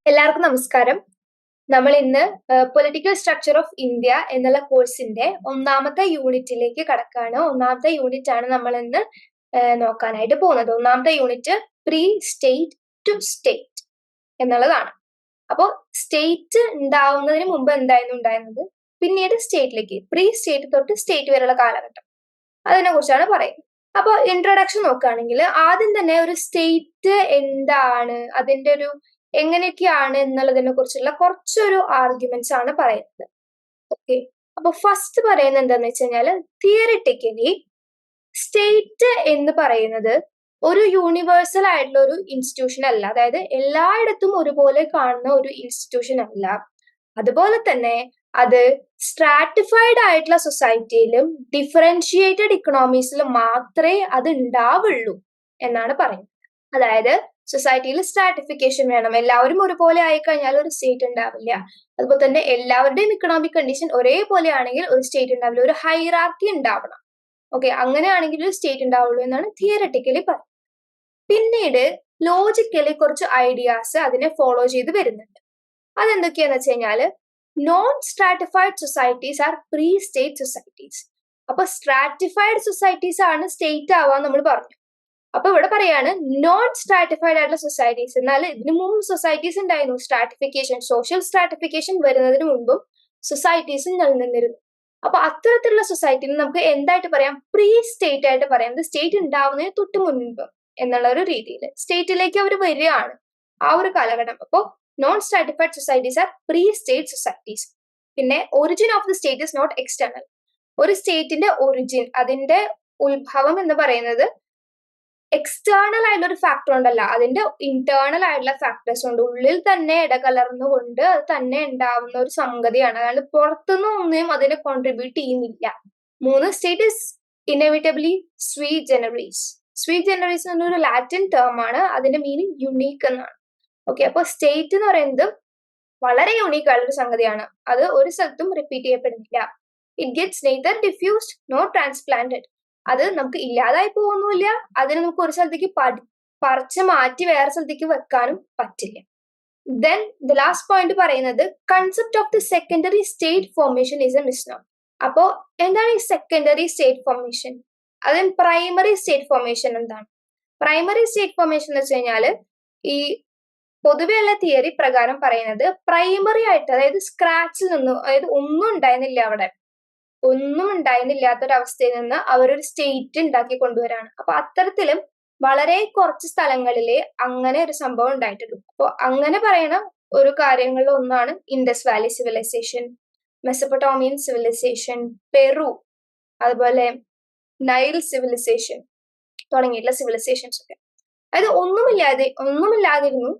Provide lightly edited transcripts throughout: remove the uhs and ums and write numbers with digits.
എല്ലാവർക്കും നമസ്കാരം. നമ്മൾ ഇന്ന് പൊളിറ്റിക്കൽ സ്ട്രക്ചർ ഓഫ് ഇന്ത്യ എന്നുള്ള കോഴ്സിന്റെ ഒന്നാമത്തെ യൂണിറ്റിലേക്ക് കടക്കാണ്. ഒന്നാമത്തെ യൂണിറ്റ് ആണ് നമ്മൾ ഇന്ന് നോക്കാനായിട്ട് പോകുന്നത്. ഒന്നാമത്തെ unit pre state to state എന്നുള്ളതാണ്. അപ്പോൾ സ്റ്റേറ്റ് ഉണ്ടാവുന്നതിന് മുമ്പ് എന്തായിരുന്നു ഉണ്ടായിരുന്നത്, പിന്നീട് സ്റ്റേറ്റിലേക്ക്, പ്രീ സ്റ്റേറ്റ് തൊട്ട് സ്റ്റേറ്റ് വരെയുള്ള കാലഘട്ടം, അതിനെ കുറിച്ചാണ് പറയുന്നത്. അപ്പോൾ ഇൻട്രൊഡക്ഷൻ നോക്കുകയാണെങ്കിൽ ആദ്യം തന്നെ ഒരു സ്റ്റേറ്റ് എന്താണ്, അതിന്റെ ഒരു എങ്ങനെയൊക്കെയാണ് എന്നുള്ളതിനെ കുറിച്ചുള്ള കുറച്ചൊരു ആർഗ്യുമെന്റ്സ് ആണ് പറയുന്നത്. ഓക്കെ, അപ്പൊ ഫസ്റ്റ് പറയുന്നത് എന്താന്ന് വെച്ച് കഴിഞ്ഞാൽ, തിയറിറ്റിക്കലി സ്റ്റേറ്റ് എന്ന് പറയുന്നത് ഒരു യൂണിവേഴ്സൽ ആയിട്ടുള്ള ഒരു ഇൻസ്റ്റിറ്റ്യൂഷൻ അല്ല. അതായത് എല്ലായിടത്തും ഒരുപോലെ കാണുന്ന ഒരു ഇൻസ്റ്റിറ്റ്യൂഷൻ അല്ല. അതുപോലെ തന്നെ അത് സ്ട്രാറ്റിഫൈഡ് ആയിട്ടുള്ള സൊസൈറ്റിയിലും ഡിഫറൻഷിയേറ്റഡ് ഇക്കണോമീസിലും മാത്രമേ അത് ഉണ്ടാവുള്ളൂ എന്നാണ് പറയുന്നത്. അതായത് സൊസൈറ്റിയിൽ സ്ട്രാറ്റിഫിക്കേഷൻ വേണം. എല്ലാവരും ഒരുപോലെ ആയിക്കഴിഞ്ഞാൽ ഒരു സ്റ്റേറ്റ് ഉണ്ടാവില്ല. അതുപോലെ തന്നെ എല്ലാവരുടെയും ഇക്കണോമിക് കണ്ടീഷൻ ഒരേപോലെ ആണെങ്കിൽ ഒരു സ്റ്റേറ്റ് ഉണ്ടാവില്ല. ഒരു ഹൈറാർക്കി ഉണ്ടാവണം. ഓക്കെ, അങ്ങനെയാണെങ്കിൽ ഒരു സ്റ്റേറ്റ് ഉണ്ടാവുള്ളൂ എന്നാണ് തിയററ്റിക്കലി പറയുന്നത്. പിന്നീട് ലോജിക്കലി കുറച്ച് ഐഡിയാസ് അതിനെ ഫോളോ ചെയ്ത് വരുന്നുണ്ട്. അതെന്തൊക്കെയാന്ന് വെച്ച് കഴിഞ്ഞാല്, non stratified societies are pre state societies. അപ്പൊ സ്ട്രാറ്റിഫൈഡ് സൊസൈറ്റീസ് ആണ് സ്റ്റേറ്റ് ആവാൻ നമ്മൾ പറഞ്ഞു. അപ്പൊ ഇവിടെ പറയാണ് നോൺ സ്ട്രാറ്റിഫൈഡ് ആയിട്ടുള്ള സൊസൈറ്റീസ്. എന്നാൽ ഇതിനു മുമ്പ് സൊസൈറ്റീസ് ഉണ്ടായിരുന്നു. സ്ട്രാറ്റിഫിക്കേഷൻ, സോഷ്യൽ സ്ട്രാറ്റിഫിക്കേഷൻ വരുന്നതിന് മുമ്പും സൊസൈറ്റീസ് നിലനിന്നിരുന്നു. അപ്പൊ അത്തരത്തിലുള്ള സൊസൈറ്റിനെ നമുക്ക് എന്തായിട്ട് പറയാം, പ്രീ സ്റ്റേറ്റ് ആയിട്ട് പറയാം. സ്റ്റേറ്റ് ഉണ്ടാവുന്നതിന് തൊട്ട് മുൻപ് എന്നുള്ള ഒരു രീതിയിൽ സ്റ്റേറ്റിലേക്ക് അവർ വരികയാണ് ആ ഒരു കാലഘട്ടം. അപ്പോൾ non stratified societies are pre state societies. പിന്നെ origin of the state is not external. ഒരു സ്റ്റേറ്റിന്റെ ഒറിജിൻ, അതിന്റെ ഉത്ഭവം എന്ന് പറയുന്നത് എക്സ്റ്റേണൽ ആയിട്ടുള്ള ഒരു ഫാക്ടർ കൊണ്ടല്ല, അതിന്റെ ഇന്റേണൽ ആയിട്ടുള്ള ഫാക്ടേഴ്സ് കൊണ്ട്, ഉള്ളിൽ തന്നെ ഇടകലർന്നുകൊണ്ട് അത് തന്നെ ഉണ്ടാവുന്ന ഒരു സംഗതിയാണ്. അതായത് പുറത്തുനിന്ന് ഒന്നും അതിനെ കോൺട്രിബ്യൂട്ട് ചെയ്യുന്നില്ല. സ്റ്റേറ്റ് ഇസ് ഇനെവിറ്റബിലി സ്വീ ജനറീസ്. സ്വീ ജനറീസ് എന്നൊരു ലാറ്റിൻ ടേം ആണ്. അതിന്റെ മീനിങ് യുണീക്ക് എന്നാണ്. ഓക്കെ, അപ്പൊ സ്റ്റേറ്റ് എന്ന് പറയുന്നത് വളരെ യുണീക്ക് ആയിട്ടുള്ള ഒരു സംഗതിയാണ്. അത് ഒരു സ്ഥലത്തും റിപ്പീറ്റ് ചെയ്യപ്പെടുന്നില്ല. It gets neither diffused nor transplanted. അത് നമുക്ക് ഇല്ലാതായി പോകുന്നില്ല. അതിന് നമുക്ക് ഒരു സ്ഥലത്തേക്ക് പറിച്ച് മാറ്റി വേറെ സ്ഥലത്തേക്ക് വെക്കാനും പറ്റില്ല. ദെൻ ദ ലാസ്റ്റ് പോയിന്റ് പറയുന്നത്, concept of the secondary state formation is a misnomer. അപ്പോ എന്താണ് ഈ സെക്കൻഡറി സ്റ്റേറ്റ് ഫോർമേഷൻ? അതിന് പ്രൈമറി സ്റ്റേറ്റ് ഫോർമേഷൻ എന്താണ്? പ്രൈമറി സ്റ്റേറ്റ് ഫോർമേഷൻ എന്ന് വെച്ച് കഴിഞ്ഞാല്, ഈ പൊതുവെയുള്ള തിയറി പ്രകാരം പറയുന്നത് പ്രൈമറി ആയിട്ട്, അതായത് സ്ക്രാച്ചിൽ നിന്നും, അതായത് ഒന്നും ഉണ്ടായിരുന്നില്ല, അവിടെ ഒന്നും ഉണ്ടായിരുന്നില്ലാത്തൊരവസ്ഥയിൽ നിന്ന് അവരൊരു സ്റ്റേറ്റ് ഉണ്ടാക്കി കൊണ്ടുവരാണ്. അപ്പൊ അത്തരത്തിലും വളരെ കുറച്ച് സ്ഥലങ്ങളിലെ അങ്ങനെ ഒരു സംഭവം ഉണ്ടായിട്ടുള്ളൂ. അപ്പൊ അങ്ങനെ പറയുന്ന ഒരു കാര്യങ്ങളിൽ ഒന്നാണ് Indus valley civilisation, Mesopotamian civilisation, Peru, അതുപോലെ നൈൽ സിവിലൈസേഷൻ തുടങ്ങിയിട്ടുള്ള സിവിലൈസേഷൻസ് ഒക്കെ. അതായത് ഒന്നുമില്ലാതിരുന്നു,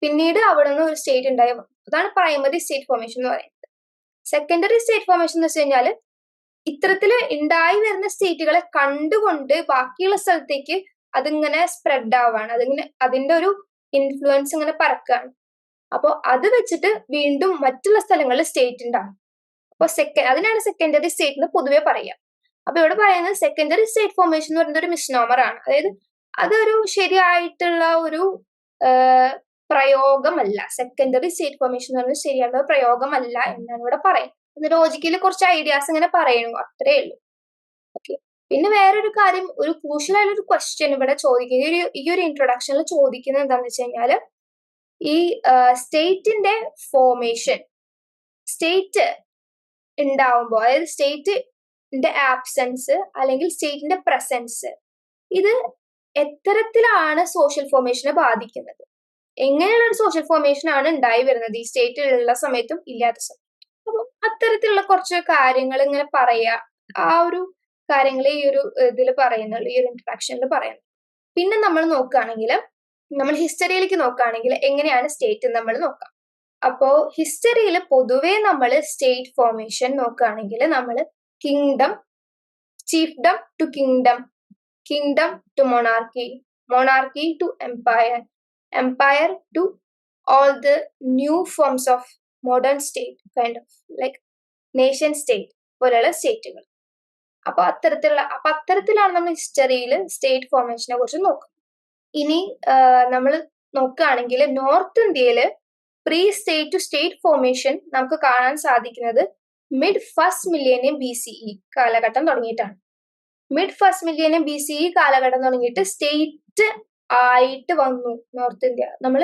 പിന്നീട് അവിടെ നിന്ന് ഒരു സ്റ്റേറ്റ് ഉണ്ടായി വന്നു. അതാണ് പ്രൈമറി സ്റ്റേറ്റ് ഫോർമേഷൻ എന്ന് പറയുന്നത്. സെക്കൻഡറി സ്റ്റേറ്റ് ഫോർമേഷൻ എന്ന് വെച്ച് കഴിഞ്ഞാല്, ഇത്തരത്തില് ഉണ്ടായി വരുന്ന സ്റ്റേറ്റുകളെ കണ്ടുകൊണ്ട് ബാക്കിയുള്ള സ്ഥലത്തേക്ക് അതിങ്ങനെ സ്പ്രെഡ് ആവാണ്. അതിന്റെ ഒരു ഇൻഫ്ലുവൻസ് ഇങ്ങനെ പരക്കാണ്. അപ്പോൾ അത് വെച്ചിട്ട് വീണ്ടും മറ്റുള്ള സ്ഥലങ്ങളിൽ സ്റ്റേറ്റ് ഉണ്ടാകും. അപ്പൊ അതിനാണ് സെക്കൻഡറി സ്റ്റേറ്റ് എന്ന് പൊതുവെ പറയാം. അപ്പൊ ഇവിടെ പറയുന്നത് സെക്കൻഡറി സ്റ്റേറ്റ് ഫോർമേഷൻ എന്ന് പറയുന്നത് ഒരു മിസ്നോമർ ആണ്. അതായത് അതൊരു ശരിയായിട്ടുള്ള ഒരു പ്രയോഗമല്ല. സെക്കൻഡറി സ്റ്റേറ്റ് ഫോർമേഷൻ എന്ന് പറയുന്നത് ശരിയായിട്ടുള്ള പ്രയോഗമല്ല എന്നാണ് ഇവിടെ പറയുന്നത്. ലോജിക്കലി കുറച്ച് ഐഡിയാസ് ഇങ്ങനെ പറയുന്നു, അത്രേ ഉള്ളൂ. ഓക്കെ, പിന്നെ വേറൊരു കാര്യം, ഒരു ക്രൂഷ്യൽ ആയിട്ടുള്ള ഒരു ക്വസ്റ്റ്യൻ ഇവിടെ ചോദിക്കുന്നത്, ഈ ഒരു ഇൻട്രൊഡക്ഷനിൽ ചോദിക്കുന്നത് എന്താണെന്ന് വെച്ച് കഴിഞ്ഞാല്, ഈ സ്റ്റേറ്റിന്റെ ഫോർമേഷൻ, സ്റ്റേറ്റ് ഉണ്ടാവുമ്പോൾ, അതായത് സ്റ്റേറ്റിന്റെ ആബ്സെൻസ് അല്ലെങ്കിൽ സ്റ്റേറ്റിന്റെ പ്രസൻസ്, ഇത് എത്തരത്തിലാണ് സോഷ്യൽ ഫോർമേഷനെ ബാധിക്കുന്നത്? എങ്ങനെയുള്ള ഒരു സോഷ്യൽ ഫോർമേഷൻ ആണ് ഉണ്ടായി വരുന്നത് ഈ സ്റ്റേറ്റ് ഉള്ള സമയത്തും ഇല്ലാത്ത സമയത്തും? അപ്പം അത്തരത്തിലുള്ള കുറച്ച് കാര്യങ്ങൾ ഇങ്ങനെ പറയാ, ആ ഒരു കാര്യങ്ങൾ ഈ ഒരു ഇതിൽ പറയുന്നുള്ളൂ, ഈ ഒരു ഇൻട്രഡക്ഷനിൽ പറയുന്നത്. പിന്നെ നമ്മൾ നോക്കുകയാണെങ്കിൽ, നമ്മൾ ഹിസ്റ്ററിയിലേക്ക് നോക്കുകയാണെങ്കിൽ എങ്ങനെയാണ് സ്റ്റേറ്റ് നമ്മൾ നോക്കാം. അപ്പോ ഹിസ്റ്ററിയിൽ പൊതുവേ നമ്മൾ സ്റ്റേറ്റ് ഫോർമേഷൻ നോക്കുകയാണെങ്കിൽ, നമ്മൾ kingdom, chiefdom to kingdom, kingdom to monarchy, monarchy to empire, empire to all the new forms of modern state, kind of like nation state പോലെയുള്ള സ്റ്റേറ്റുകൾ. അപ്പൊ അത്തരത്തിലാണ് നമ്മൾ ഹിസ്റ്ററിയിൽ സ്റ്റേറ്റ് ഫോർമേഷനെ കുറിച്ച് നോക്കുന്നത്. ഇനി നമ്മൾ നോക്കുകയാണെങ്കിൽ നോർത്ത് ഇന്ത്യയില് pre state to state formation നമുക്ക് കാണാൻ സാധിക്കുന്നത് മിഡ് ഫസ്റ്റ് മില്ലേനിയം BCE കാലഘട്ടം തുടങ്ങിയിട്ടാണ്. മിഡ് ഫസ്റ്റ് മില്ലേനിയം BCE കാലഘട്ടം തുടങ്ങിയിട്ട് സ്റ്റേറ്റ് ആയിട്ട് വന്നു നോർത്ത് ഇന്ത്യ. നമ്മൾ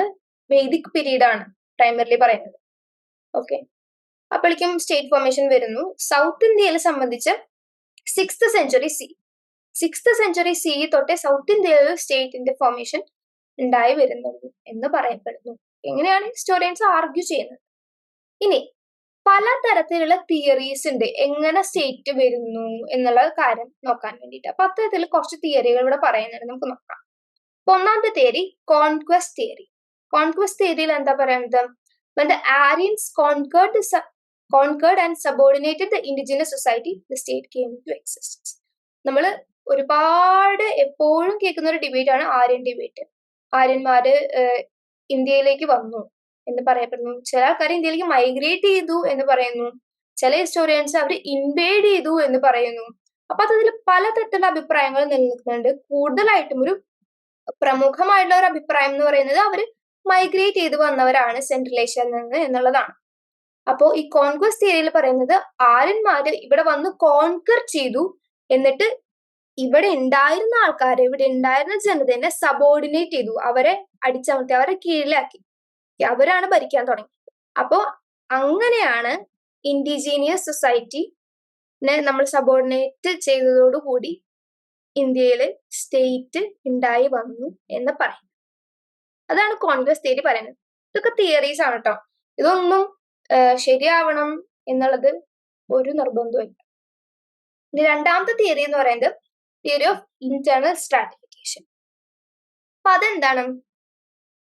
വേദിക് പീരീഡ് ആണ് പ്രൈമറിലി പറയുന്നത്. ഓക്കെ, അപ്പോഴേക്കും സ്റ്റേറ്റ് ഫോർമേഷൻ വരുന്നു. സൗത്ത് ഇന്ത്യയെ സംബന്ധിച്ച് 6th സെഞ്ചുറി CE തൊട്ടേ സൗത്ത് ഇന്ത്യയിൽ സ്റ്റേറ്റിന്റെ ഫോർമേഷൻ ഉണ്ടായി വരുന്നുള്ളൂ എന്ന് പറയപ്പെടുന്നു. എങ്ങനെയാണ് ഹിസ്റ്റോറിയൻസ് ആർഗ്യൂ ചെയ്യുന്നത്. ഇനി പലതരത്തിലുള്ള തിയറീസ് ഉണ്ട് എങ്ങനെ സ്റ്റേറ്റ് വരുന്നു എന്നുള്ള കാര്യം നോക്കാൻ വേണ്ടിയിട്ട്. അപ്പൊ അത്തരത്തിൽ കുറച്ച് തിയറികൾ ഇവിടെ പറയുന്നുണ്ട്, നമുക്ക് നോക്കാം. അപ്പൊ ഒന്നാമത്തെ തിയറി കോൺക്വസ്റ്റ് തിയറി. കോൺക്വസ്റ്റ് തിയറിയിൽ എന്താ പറയുന്നത്? When the Aryans conquered and subordinated the indigenous society, the state came into existence. നമ്മൾ ഒരുപാട് എപ്പോഴും കേൾക്കുന്ന ഒരു ഡിബേറ്റ് ആണ് ആര്യൻ ഡിബേറ്റ്. ആര്യന്മാര് ഇന്ത്യയിലേക്ക് വന്നു എന്ന് പറയപ്പെടുന്നു. ചില ആൾക്കാർ ഇന്ത്യയിലേക്ക് മൈഗ്രേറ്റ് ചെയ്തു എന്ന് പറയുന്നു. ചില ഹിസ്റ്റോറിയൻസ് അവർ ഇൻവേഡ് ചെയ്തു എന്ന് പറയുന്നു. അപ്പൊ അതിൽ പലതരത്തിലുള്ള അഭിപ്രായങ്ങൾ നിലനിൽക്കുന്നുണ്ട്. കൂടുതലായിട്ടും ഒരു പ്രമുഖമായിട്ടുള്ള ഒരു അഭിപ്രായം എന്ന് പറയുന്നത് അവര് മൈഗ്രേറ്റ് ചെയ്ത് വന്നവരാണ് സെൻട്രൽ ഏഷ്യയിൽ നിന്ന് എന്നുള്ളതാണ്. അപ്പോ ഈ കോൺക്വസ്റ്റ് തിയറിയിൽ പറയുന്നത് ആര്യന്മാര് ഇവിടെ വന്ന് കോൺകർ ചെയ്തു, എന്നിട്ട് ഇവിടെ ഉണ്ടായിരുന്ന ആൾക്കാരെ, ഇവിടെ ഉണ്ടായിരുന്ന ജനതയെ സബോർഡിനേറ്റ് ചെയ്തു, അവരെ അടിച്ചമർത്തി, അവരെ കീഴിലാക്കി, അവരാണ് ഭരിക്കാൻ തുടങ്ങിയത്. അപ്പോ അങ്ങനെയാണ് ഇൻഡിജീനിയസ് സൊസൈറ്റിനെ നമ്മൾ സബോർഡിനേറ്റ് ചെയ്തതോടുകൂടി ഇന്ത്യയില് സ്റ്റേറ്റ് ഉണ്ടായി വന്നു എന്ന് പറയും. അതാണ് കോൺഗ്രസ് തിയറി പറയുന്നത്. ഇതൊക്കെ തിയറീസ് ആണ് കേട്ടോ. ഇതൊന്നും ശരിയാവണം എന്നുള്ളത് ഒരു നിർബന്ധമില്ല. ഇനി രണ്ടാമത്തെ തിയറി എന്ന് പറയുന്നത് തിയറി ഓഫ് ഇന്റേണൽ സ്ട്രാറ്റിഫിക്കേഷൻ. അപ്പൊ അതെന്താണ്?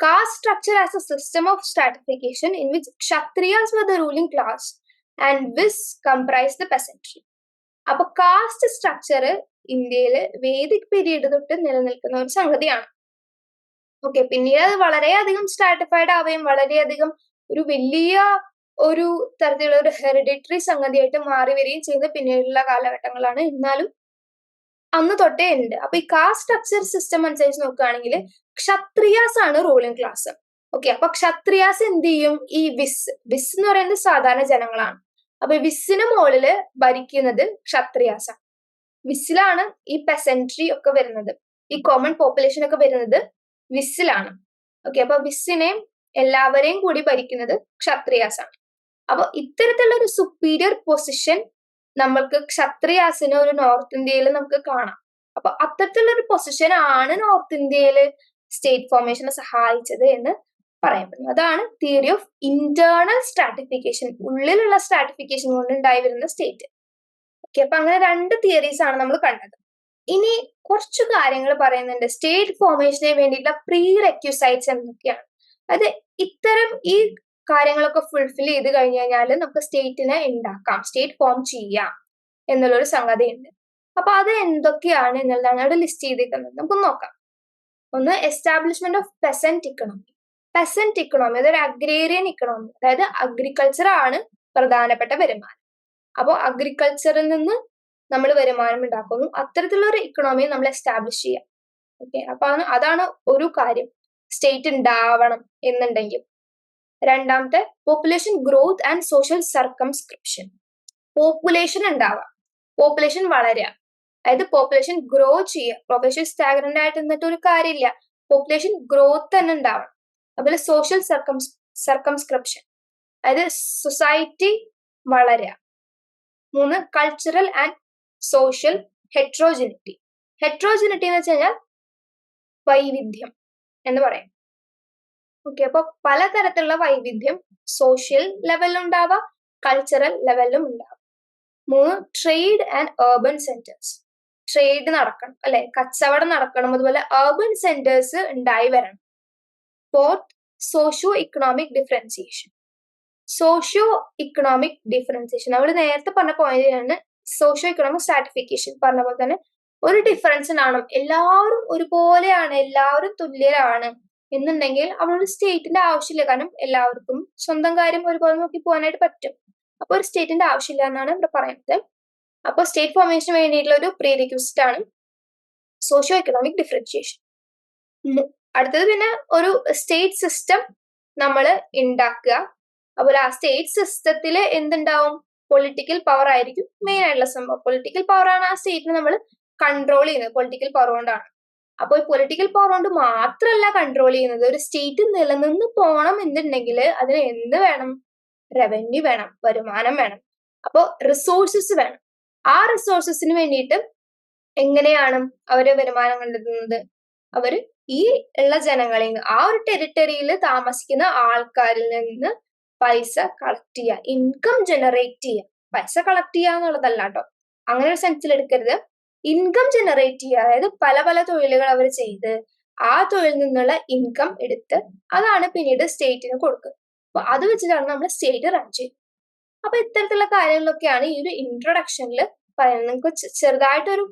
Caste structure as a system of stratification in which Kshatriyas were the ruling class and this comprised the peasantry. അപ്പൊ കാസ്റ്റ് സ്ട്രക്ചർ ഇന്ത്യയില് വേദിക് പീരീഡ് തൊട്ട് നിലനിൽക്കുന്ന ഒരു സംഗതിയാണ്. ഓക്കെ, പിന്നീട് അത് വളരെയധികം സ്ട്രാറ്റിഫൈഡ് ആവുകയും വളരെയധികം ഒരു വലിയ ഒരു തരത്തിലുള്ള ഒരു ഹെറിഡിറ്ററി സംഗതിയായിട്ട് മാറി വരികയും ചെയ്യുന്ന പിന്നീടുള്ള കാലഘട്ടങ്ങളാണ്. എന്നാലും അന്ന് തൊട്ടേ ഉണ്ട്. അപ്പൊ ഈ കാസ്റ്റ് സ്ട്രക്ചർ സിസ്റ്റം അനുസരിച്ച് നോക്കുകയാണെങ്കിൽ ക്ഷത്രിയാസ് ആണ് റൂളിംഗ് ക്ലാസ്. ഓക്കെ, അപ്പൊ ക്ഷത്രിയാസ് എന്ത് ചെയ്യും? ഈ വിസ് എന്ന് പറയുന്നത് സാധാരണ ജനങ്ങളാണ്. അപ്പൊ വിസിന് മുകളില് ഭരിക്കുന്നത് ക്ഷത്രിയാസ് ആണ്. വിസിലാണ് ഈ പെസൻട്രി ഒക്കെ വരുന്നത്, ഈ കോമൺ പോപ്പുലേഷൻ ഒക്കെ വരുന്നത് വിസിലാണ്. ഓക്കെ, അപ്പൊ വിസിനെയും എല്ലാവരെയും കൂടി ഭരിക്കുന്നത് ക്ഷത്രിയാസ് ആണ്. അപ്പൊ ഇത്തരത്തിലുള്ള ഒരു സുപ്പീരിയർ പൊസിഷൻ നമ്മൾക്ക് ക്ഷത്രിയാസിന് ഒരു നോർത്ത് ഇന്ത്യയിൽ നമുക്ക് കാണാം. അപ്പൊ അത്തരത്തിലുള്ള ഒരു പൊസിഷൻ ആണ് നോർത്ത് ഇന്ത്യയില് സ്റ്റേറ്റ് ഫോർമേഷനെ സഹായിച്ചത് എന്ന് പറയപ്പെടുന്നു. അതാണ് തിയറി ഓഫ് ഇന്റേണൽ സ്ട്രാറ്റിഫിക്കേഷൻ, ഉള്ളിലുള്ള സ്ട്രാറ്റിഫിക്കേഷൻ കൊണ്ട് ഉണ്ടായി വരുന്ന സ്റ്റേറ്റ്. ഓക്കെ, അപ്പൊ അങ്ങനെ രണ്ട് തിയറീസ് ആണ് നമ്മൾ കണ്ടത്. ഇനി കുറച്ചു കാര്യങ്ങൾ പറയുന്നുണ്ട് സ്റ്റേറ്റ് ഫോർമേഷന് വേണ്ടിയിട്ടുള്ള പ്രീ റെക്യൂസൈറ്റ്സ് എന്തൊക്കെയാണ്. അത് ഇത്തരം ഈ കാര്യങ്ങളൊക്കെ ഫുൾഫിൽ ചെയ്ത് കഴിഞ്ഞു കഴിഞ്ഞാൽ നമുക്ക് സ്റ്റേറ്റിനെ ഉണ്ടാക്കാം, സ്റ്റേറ്റ് ഫോം ചെയ്യാം എന്നുള്ളൊരു സംഗതി ഉണ്ട്. അപ്പൊ അത് എന്തൊക്കെയാണ് എന്നുള്ളതാണ് അവിടെ ലിസ്റ്റ് ചെയ്തിരിക്കുന്നത്. നമുക്ക് നോക്കാം. ഒന്ന്, establishment of peasant economy. Peasant economy അതൊരു അഗ്രേറിയൻ ഇക്കണോമി, അതായത് അഗ്രികൾച്ചർ ആണ് പ്രധാനപ്പെട്ട വരുമാനം. അപ്പോൾ അഗ്രികൾച്ചറിൽ നിന്ന് നമ്മൾ വരുമാനം ഉണ്ടാക്കുന്നു. അത്തരത്തിലുള്ള ഒരു ഇക്കണോമിയെ നമ്മൾ എസ്റ്റാബ്ലിഷ് ചെയ്യാം. ഓക്കെ, അപ്പൊ അതാണ് ഒരു കാര്യം സ്റ്റേറ്റ് ഉണ്ടാവണം എന്നുണ്ടെങ്കിൽ. രണ്ടാമത്തെ, population growth and social circumscription. Population ഉണ്ടാവാം, പോപ്പുലേഷൻ വളരുക, അതായത് പോപ്പുലേഷൻ ഗ്രോ ചെയ്യുക. പോപ്പുലേഷൻ സ്റ്റാഗ്നന്റ് ആയിട്ട് നിന്നിട്ട് ഒരു കാര്യമില്ല, പോപ്പുലേഷൻ ഗ്രോത്ത് തന്നെ ഉണ്ടാവണം. അതുപോലെ സോഷ്യൽ സർക്കംസ്ക്രിപ്ഷൻ, അതായത് സൊസൈറ്റി വളരുക. മൂന്ന്, കൾച്ചറൽ ആൻഡ് സോഷ്യൽ ഹെട്രോജിനിറ്റി. ഹെട്രോജിനിറ്റി എന്ന് വെച്ച് കഴിഞ്ഞാൽ വൈവിധ്യം എന്ന് പറയും. ഓക്കെ, അപ്പൊ പലതരത്തിലുള്ള വൈവിധ്യം സോഷ്യൽ ലെവലിലും ഉണ്ടാവാം, കൾച്ചറൽ ലെവലിലും ഉണ്ടാവാം. മൂന്ന്, trade and urban centres. Trade നടക്കണം, അല്ലെ, കച്ചവടം നടക്കണം, അതുപോലെ urban സെന്റേഴ്സ് ഉണ്ടായി വരണം. Fourth, socio economic differentiation. Socio economic differentiation നമ്മൾ നേരത്തെ പറഞ്ഞ പോയിന്റിലാണ് സോഷ്യോ ഇക്കണോമിക് സ്ട്രാറ്റിഫിക്കേഷൻ പറഞ്ഞ പോലെ തന്നെ ഒരു ഡിഫറൻസ് കാണും. എല്ലാവരും ഒരുപോലെയാണ്, എല്ലാവരും തുല്യരാണ് എന്നുണ്ടെങ്കിൽ അവിടെ സ്റ്റേറ്റിന്റെ ആവശ്യമില്ല. കാരണം എല്ലാവർക്കും സ്വന്തം കാര്യം ഒരുപോലെ നോക്കി പോകാനായിട്ട് പറ്റും. അപ്പൊ ഒരു സ്റ്റേറ്റിന്റെ ആവശ്യമില്ല എന്നാണ് ഇവിടെ പറയുന്നത്. അപ്പോൾ സ്റ്റേറ്റ് ഫോർമേഷന് വേണ്ടിയിട്ടുള്ള ഒരു പ്രീറിക്വിസിറ്റ് ആണ് സോഷ്യോ എക്കണോമിക് ഡിഫറൻഷിയേഷൻ. അടുത്തത് പിന്നെ ഒരു സ്റ്റേറ്റ് സിസ്റ്റം നമ്മൾ ഉണ്ടാക്കുക. അപ്പോൾ ആ സ്റ്റേറ്റ് സിസ്റ്റത്തിൽ എന്തുണ്ടാവും? പൊളിറ്റിക്കൽ പവർ ആയിരിക്കും മെയിൻ ആയിട്ടുള്ള സംഭവം. പൊളിറ്റിക്കൽ പവർ ആണ് ആ സ്റ്റേറ്റിനെ നമ്മൾ കൺട്രോൾ ചെയ്യുന്നത് പൊളിറ്റിക്കൽ പവർ കൊണ്ടാണ്. അപ്പോൾ ഈ പൊളിറ്റിക്കൽ പവർ കൊണ്ട് മാത്രമല്ല കൺട്രോൾ ചെയ്യുന്നത്, ഒരു സ്റ്റേറ്റ് നിലനിന്ന് പോകണം എന്നുണ്ടെങ്കിൽ അതിന് എന്ത് വേണം? റവന്യൂ വേണം, വരുമാനം വേണം, അപ്പോൾ റിസോഴ്സസ് വേണം. ആ റിസോഴ്സസിന് വേണ്ടിയിട്ട് എങ്ങനെയാണ് അവര് വരുമാനം കണ്ടെത്തുന്നത്? അവര് ഈ ഉള്ള ജനങ്ങളിൽ നിന്ന്, ആ ഒരു ടെറിട്ടറിയിൽ താമസിക്കുന്ന ആൾക്കാരിൽ നിന്ന് പൈസ കളക്ട് ചെയ്യുക, ഇൻകം ജനറേറ്റ് ചെയ്യുക. പൈസ കളക്ട് ചെയ്യുക എന്നുള്ളതല്ല കേട്ടോ, അങ്ങനെ ഒരു സെൻസിൽ എടുക്കരുത്. ഇൻകം ജനറേറ്റ് ചെയ്യുക, അതായത് പല പല തൊഴിലുകൾ അവർ ചെയ്ത് ആ തൊഴിലിൽ നിന്നുള്ള ഇൻകം എടുത്ത് അതാണ് പിന്നീട് സ്റ്റേറ്റിന് കൊടുക്കുക. അപ്പൊ അത് വെച്ചിട്ടാണ് നമ്മൾ സ്റ്റേറ്റ് റൺ ചെയ്യുന്നത്. അപ്പൊ ഇത്തരത്തിലുള്ള കാര്യങ്ങളൊക്കെയാണ് ഈ ഒരു ഇൻട്രൊഡക്ഷനിൽ പറയുന്നത്. നിങ്ങൾക്ക് ചെറുതായിട്ടൊരു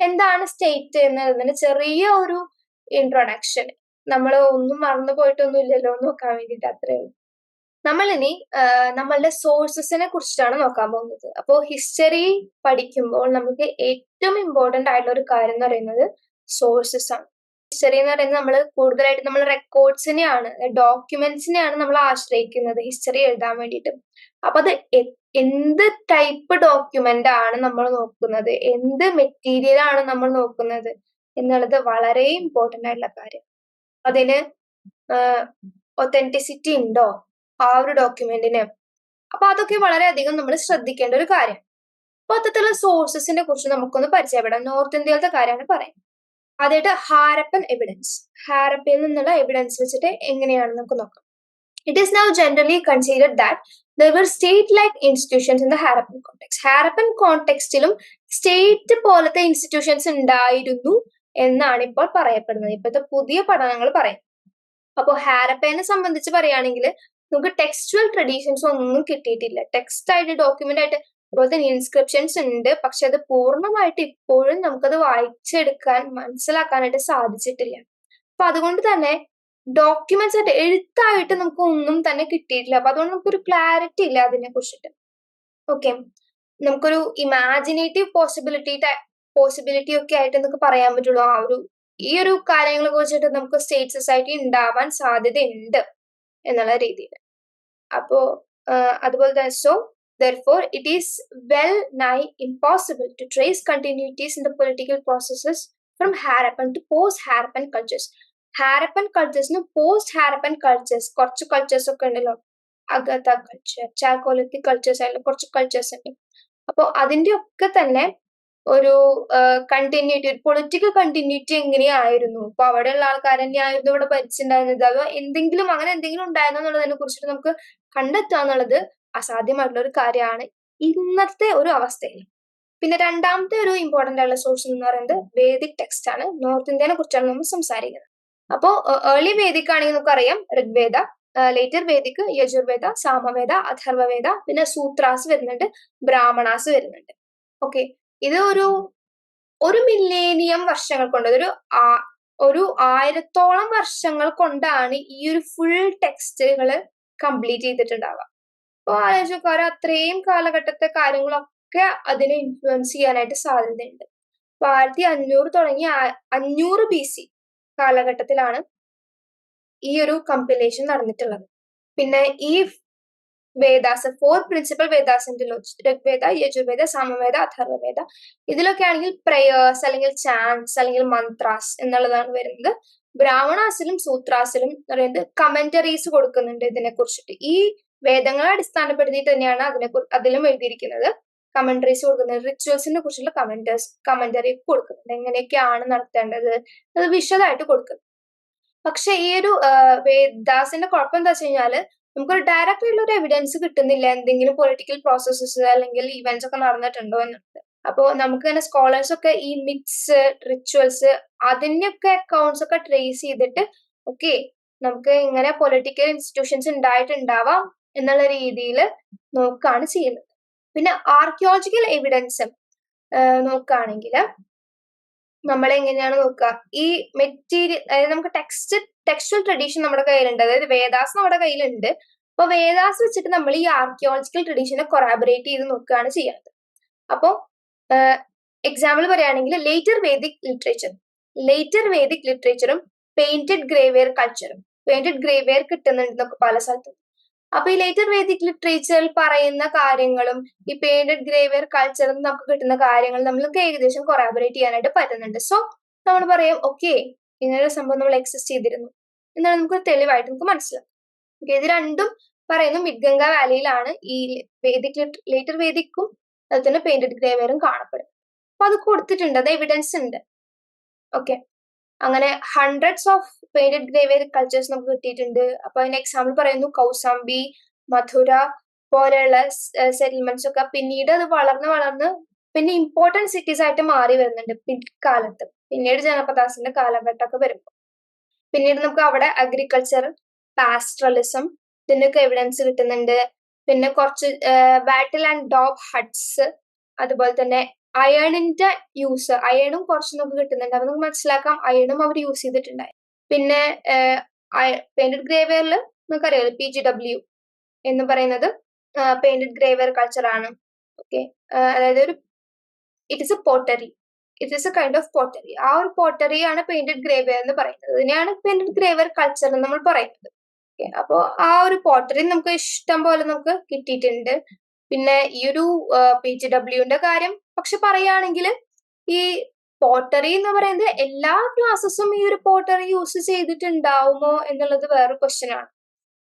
എന്താണ് സ്റ്റേറ്റ് എന്നതിന് ചെറിയ ഒരു ഇൻട്രൊഡക്ഷൻ, നമ്മൾ ഒന്നും മറന്നു പോയിട്ടൊന്നും ഇല്ലല്ലോ എന്ന് നോക്കാൻ വേണ്ടിയിട്ട്, അത്രേ ഉള്ളൂ. നമ്മൾ ഇനി നമ്മളുടെ സോഴ്സസിനെ കുറിച്ചാണ് നോക്കാൻ പോകുന്നത്. അപ്പോൾ ഹിസ്റ്ററി പഠിക്കുമ്പോൾ നമുക്ക് ഏറ്റവും ഇമ്പോർട്ടന്റ് ആയിട്ടുള്ള ഒരു കാര്യം എന്ന് പറയുന്നത് സോഴ്സസ് ആണ്. ഹിസ്റ്ററി എന്ന് പറയുന്നത് നമ്മൾ കൂടുതലായിട്ട് നമ്മൾ റെക്കോർഡ്സിനെയാണ്, ഡോക്യുമെന്റ്സിനെയാണ് നമ്മൾ ആശ്രയിക്കുന്നത് ഹിസ്റ്ററി എഴുതാൻ വേണ്ടിയിട്ട്. അപ്പൊ അത് എന്ത് ടൈപ്പ് ഡോക്യുമെന്റ് ആണ് നമ്മൾ നോക്കുന്നത്, എന്ത് മെറ്റീരിയൽ ആണ് നമ്മൾ നോക്കുന്നത് എന്നുള്ളത് വളരെ ഇമ്പോർട്ടന്റ് ആയിട്ടുള്ള കാര്യം. അതിന് ഒത്തന്റിസിറ്റി ഉണ്ടോ ആ ഒരു ഡോക്യുമെന്റിന്? അപ്പൊ അതൊക്കെ വളരെയധികം നമ്മൾ ശ്രദ്ധിക്കേണ്ട ഒരു കാര്യം. അപ്പൊ അത്തരത്തിലുള്ള സോഴ്സസിനെ കുറിച്ച് നമുക്കൊന്ന് പരിചയപ്പെടാം. നോർത്ത് ഇന്ത്യയിലത്തെ കാര്യമാണ് പറയുന്നത്. അതായത് ഹാരപ്പൻ എവിഡൻസ്, ഹാരപ്പയിൽ നിന്നുള്ള എവിഡൻസ് വെച്ചിട്ട് എങ്ങനെയാണ് നമുക്ക് നോക്കാം. It is now generally considered that there were state-like institutions in the Harappan context. Harappan കോണ്ടെക്സ്റ്റിലും സ്റ്റേറ്റ് പോലത്തെ ഇൻസ്റ്റിറ്റ്യൂഷൻസ് ഉണ്ടായിരുന്നു എന്നാണ് ഇപ്പോൾ പറയപ്പെടുന്നത്, ഇപ്പോഴത്തെ പുതിയ പഠനങ്ങൾ പറയും. അപ്പോൾ ഹാരപ്പനെ സംബന്ധിച്ച് പറയുകയാണെങ്കിൽ നമുക്ക് ടെക്സ്റ്റുവൽ ട്രഡീഷൻസ് ഒന്നും കിട്ടിയിട്ടില്ല. ടെക്സ്റ്റ് ആയിട്ട്, ഡോക്യുമെന്റ് ആയിട്ട്, അതുപോലെ തന്നെ ഇൻസ്ക്രിപ്ഷൻസ് ഉണ്ട്, പക്ഷെ അത് പൂർണ്ണമായിട്ട് ഇപ്പോഴും നമുക്കത് വായിച്ചെടുക്കാൻ, മനസ്സിലാക്കാനായിട്ട് സാധിച്ചിട്ടില്ല. അപ്പൊ അതുകൊണ്ട് തന്നെ ഡോക്യുമെന്റ്സ് ആയിട്ട്, എഴുത്തായിട്ട് നമുക്ക് ഒന്നും തന്നെ കിട്ടിയിട്ടില്ല. അപ്പൊ അതുകൊണ്ട് നമുക്കൊരു ക്ലാരിറ്റി ഇല്ല അതിനെ കുറിച്ചിട്ട്. ഓക്കെ, നമുക്കൊരു ഇമാജിനേറ്റീവ് പോസിബിലിറ്റി ഒക്കെ ആയിട്ട് നമുക്ക് പറയാൻ പറ്റുള്ളൂ. ആ ഒരു ഈ ഒരു കാര്യങ്ങളെ കുറിച്ചിട്ട് നമുക്ക് സ്റ്റേറ്റ് സൊസൈറ്റി ഉണ്ടാവാൻ സാധ്യതയുണ്ട് എന്നുള്ള രീതിയിൽ. അപ്പോ അതുപോലെ തന്നെ so therefore it is well nigh impossible to trace continuities in the political processes from Harappan to post-Harappan cultures. Harappan കൾച്ചേഴ്സിനും പോസ്റ്റ് ഹാരപ്പൻ കൾച്ചേഴ്സ്, കുറച്ച് കൾച്ചേഴ്സ് ഒക്കെ ഉണ്ടല്ലോ, അഗത കൾച്ചർ, ചാക്കോലിത്തിക് കൾച്ചേഴ്സ് ആയാലും കുറച്ച് കൾച്ചേഴ്സ് ഉണ്ട്. അപ്പോൾ അതിന്റെ ഒക്കെ തന്നെ ഒരു കണ്ടിന്യൂറ്റി, ഒരു പൊളിറ്റിക്കൽ കണ്ടിന്യൂറ്റി എങ്ങനെയായിരുന്നു, അപ്പൊ അവിടെയുള്ള ആൾക്കാർ തന്നെയായിരുന്നു ഇവിടെ ഭരിച്ചിട്ടുണ്ടായിരുന്നത്, അതോ എന്തെങ്കിലും അങ്ങനെ എന്തെങ്കിലും ഉണ്ടായിരുന്നോ എന്നുള്ളതിനെ കുറിച്ചിട്ട് നമുക്ക് കണ്ടെത്തുക എന്നുള്ളത് അസാധ്യമായിട്ടുള്ള ഒരു കാര്യമാണ് ഇന്നത്തെ ഒരു അവസ്ഥയിൽ. പിന്നെ രണ്ടാമത്തെ ഒരു ഇമ്പോർട്ടന്റ് ആയിട്ടുള്ള സോഴ്സ് എന്ന് പറയുന്നത് വേദിക് ടെക്സ്റ്റ് ആണ്. നോർത്ത് ഇന്ത്യനെ കുറിച്ചാണ് നമ്മൾ സംസാരിക്കുന്നത്. അപ്പോ ഏർലി വേദിക് ആണെങ്കിൽ നമുക്കറിയാം ഋഗ്വേദ, ലേറ്റർ വേദിക് യജുർവേദ, സാമവേദ, അഥർവവേദ, പിന്നെ സൂത്രാസ് വരുന്നുണ്ട്, ബ്രാഹ്മണാസ് വരുന്നുണ്ട്. ഓക്കെ, ഇത് ഒരു മില്ലേനിയം വർഷങ്ങൾ കൊണ്ട്, ഒരു 1000ഓളം വർഷങ്ങൾ കൊണ്ടാണ് ഈ ഒരു ഫുൾ ടെക്സ്റ്റുകൾ കംപ്ലീറ്റ് ചെയ്തിട്ടുണ്ടാവുക. അപ്പൊ ആലോചിക്കാറ് അത്രയും കാലഘട്ടത്തെ കാര്യങ്ങളൊക്കെ അതിനെ ഇൻഫ്ലുവൻസ് ചെയ്യാനായിട്ട് സാധ്യതയുണ്ട്. 1500 തുടങ്ങി 500 BC കാലഘട്ടത്തിലാണ് ഈ ഒരു കമ്പൈലേഷൻ നടന്നിട്ടുള്ളത്. പിന്നെ ഈ വേദാസ്, 4 പ്രിൻസിപ്പൽ വേദാസ് ഉണ്ട്, ഋഗ്വേദ, യജുർവേദ, സാമവേദ, അഥർവവേദ. ഇതിലൊക്കെ ആണെങ്കിൽ പ്രേയേഴ്സ് അല്ലെങ്കിൽ ചാൻസ് അല്ലെങ്കിൽ മന്ത്രാസ് എന്നുള്ളതാണ് വരുന്നത്. ബ്രാഹ്മണാസിലും സൂത്രാസിലും പറയുന്നത് കമന്ററീസ് കൊടുക്കുന്നുണ്ട് ഇതിനെ കുറിച്ചിട്ട്. ഈ വേദങ്ങളെ അടിസ്ഥാനപ്പെടുത്തിയിട്ട് തന്നെയാണ് അതിലും എഴുതിയിരിക്കുന്നത്. കമന്ററീസ് കൊടുക്കുന്നത്, റിച്വൽസിനെ കുറിച്ചുള്ള കമന്ററി കൊടുക്കുന്നുണ്ട്, എങ്ങനെയൊക്കെയാണ് നടത്തേണ്ടത് അത് വിശദമായിട്ട് കൊടുക്കുന്നത്. പക്ഷെ ഈ ഒരു വേദാസിന്റെ കുഴപ്പം എന്താ വെച്ച് കഴിഞ്ഞാല് നമുക്കൊരു ഡയറക്റ്റ് ആയിട്ടുള്ള ഒരു എവിഡൻസ് കിട്ടുന്നില്ല എന്തെങ്കിലും പൊളിറ്റിക്കൽ പ്രോസസ്സസ് അല്ലെങ്കിൽ ഇവന്റ്സ് ഒക്കെ നടന്നിട്ടുണ്ടോ എന്നുള്ളത്. അപ്പോ നമുക്ക് തന്നെ സ്കോളേഴ്സ് ഒക്കെ ഈ മിക്സ്, റിച്വൽസ്, അതിന്റെയൊക്കെ അക്കൗണ്ട്സ് ഒക്കെ ട്രേസ് ചെയ്തിട്ട് ഓക്കെ നമുക്ക് ഇങ്ങനെ പൊളിറ്റിക്കൽ ഇൻസ്റ്റിറ്റ്യൂഷൻസ് ഉണ്ടായിട്ടുണ്ടാവാം എന്നുള്ള രീതിയിൽ നോക്കുകയാണ് ചെയ്യുന്നത്. പിന്നെ ആർക്കിയോളജിക്കൽ എവിഡൻസ് നോക്കുകയാണെങ്കിൽ നമ്മൾ എങ്ങനെയാണ് നോക്കുക, ഈ മെറ്റീരിയൽ, അതായത് നമുക്ക് ടെക്സ്റ്റൽ ട്രഡീഷൻ നമ്മുടെ കയ്യിലുണ്ട്, അതായത് വേദാസ് നമ്മുടെ കയ്യിലുണ്ട്. അപ്പൊ വേദാസ് വെച്ചിട്ട് നമ്മൾ ഈ ആർക്കിയോളജിക്കൽ ട്രഡീഷനെ കൊറാബറേറ്റ് ചെയ്ത് നോക്കുകയാണ് ചെയ്യുന്നത്. അപ്പോൾ എക്സാമ്പിൾ പറയുകയാണെങ്കിൽ ലേറ്റർ വേദിക് ലിറ്ററേച്ചറും പെയിന്റഡ് ഗ്രേവെയർ കൾച്ചറും. പെയിന്റഡ് ഗ്രേവെയർ കിട്ടുന്നുണ്ട് പല സ്ഥലത്തും. അപ്പൊ ഈ ലേറ്റർ വേദിക് ലിറ്ററേച്ചറിൽ പറയുന്ന കാര്യങ്ങളും ഈ പെയിന്റഡ് ഗ്രേവെയർ കൾച്ചറിൽ നിന്ന് നമുക്ക് കിട്ടുന്ന കാര്യങ്ങൾ നമ്മൾക്ക് ഏകദേശം കൊറാബറേറ്റ് ചെയ്യാനായിട്ട് പറ്റുന്നുണ്ട്. സോ നമ്മൾ പറയും ഓക്കെ, ഇങ്ങനൊരു സംഭവം നമ്മൾ എക്സിസ്റ്റ് ചെയ്തിരുന്നു എന്നാണ് നമുക്ക് തെളിവായിട്ട് നമുക്ക് മനസ്സിലാവും. ഓക്കെ, ഇത് രണ്ടും പറയുന്നു മിഡ് ഗംഗ വാലിയിലാണ് ഈ ലേറ്റർ വേദിക്കും അതുപോലെ തന്നെ പെയിന്റഡ് ഗ്രേവെയറും കാണപ്പെടുന്നത്. അപ്പൊ അത് കൊടുത്തിട്ടുണ്ട്, അത് എവിഡൻസ് ഉണ്ട്. ഓക്കെ, അങ്ങനെ ഹൺഡ്രഡ്സ് ഓഫ് പെയിന്റഡ് ഗ്രേവെയർ കൾച്ചേഴ്സ് നമുക്ക് കിട്ടിയിട്ടുണ്ട്. അപ്പൊ അതിന് എക്സാമ്പിൾ പറയുന്നു കൗസാംബി, മധുര പോലെയുള്ള സെറ്റിൽമെന്റ്സ് ഒക്കെ. പിന്നീട് അത് വളർന്ന് പിന്നെ ഇമ്പോർട്ടന്റ് സിറ്റീസ് ആയിട്ട് മാറി വരുന്നുണ്ട് പിൽക്കാലത്ത്, പിന്നീട് ജനപദാസിന്റെ കാലഘട്ടമൊക്കെ വരുമ്പോൾ. പിന്നീട് നമുക്ക് അവിടെ അഗ്രികൾച്ചർ, പാസ്ട്രലിസം ഇതിനൊക്കെ എവിഡൻസ് കിട്ടുന്നുണ്ട്. പിന്നെ കുറച്ച് ബാറ്റിൽ ആൻഡ് ഡോഗ് ഹട്ട്സ്, അതുപോലെ തന്നെ അയണിന്റെ യൂസ്, അയണും കുറച്ച് നമുക്ക് കിട്ടുന്നുണ്ട്. അപ്പൊ നമുക്ക് മനസ്സിലാക്കാം അയണും അവർ യൂസ് ചെയ്തിട്ടുണ്ടായി. പിന്നെ പെയിന്റഡ് ഗ്രേവെയറിൽ നമുക്കറിയാലോ PGW എന്ന് പറയുന്നത് പെയിന്റഡ് ഗ്രേവെയർ കൾച്ചർ ആണ്. ഓക്കെ, അതായത് it is A pottery, it is A kind of pottery. ആ ഒരു പോട്ടറി ആണ് പെയിന്റഡ് ഗ്രേവെയർ എന്ന് പറയുന്നത്. ഇതിനെയാണ് പെയിന്റഡ് ഗ്രേവെയർ കൾച്ചർ എന്ന് നമ്മൾ പറയുന്നത്. അപ്പോ ആ ഒരു പോട്ടറി നമുക്ക് ഇഷ്ടം പോലെ നമുക്ക് കിട്ടിയിട്ടുണ്ട്. പിന്നെ ഈ ഒരു PGWന്റെ കാര്യം പക്ഷെ പറയുകയാണെങ്കിൽ ഈ പോട്ടറി എന്ന് പറയുന്നത് എല്ലാ ക്ലാസ്സസും ഈ ഒരു പോട്ടറി യൂസ് ചെയ്തിട്ടുണ്ടാവുമോ എന്നുള്ളത് വേറെ ക്വസ്റ്റ്യൻ ആണ്.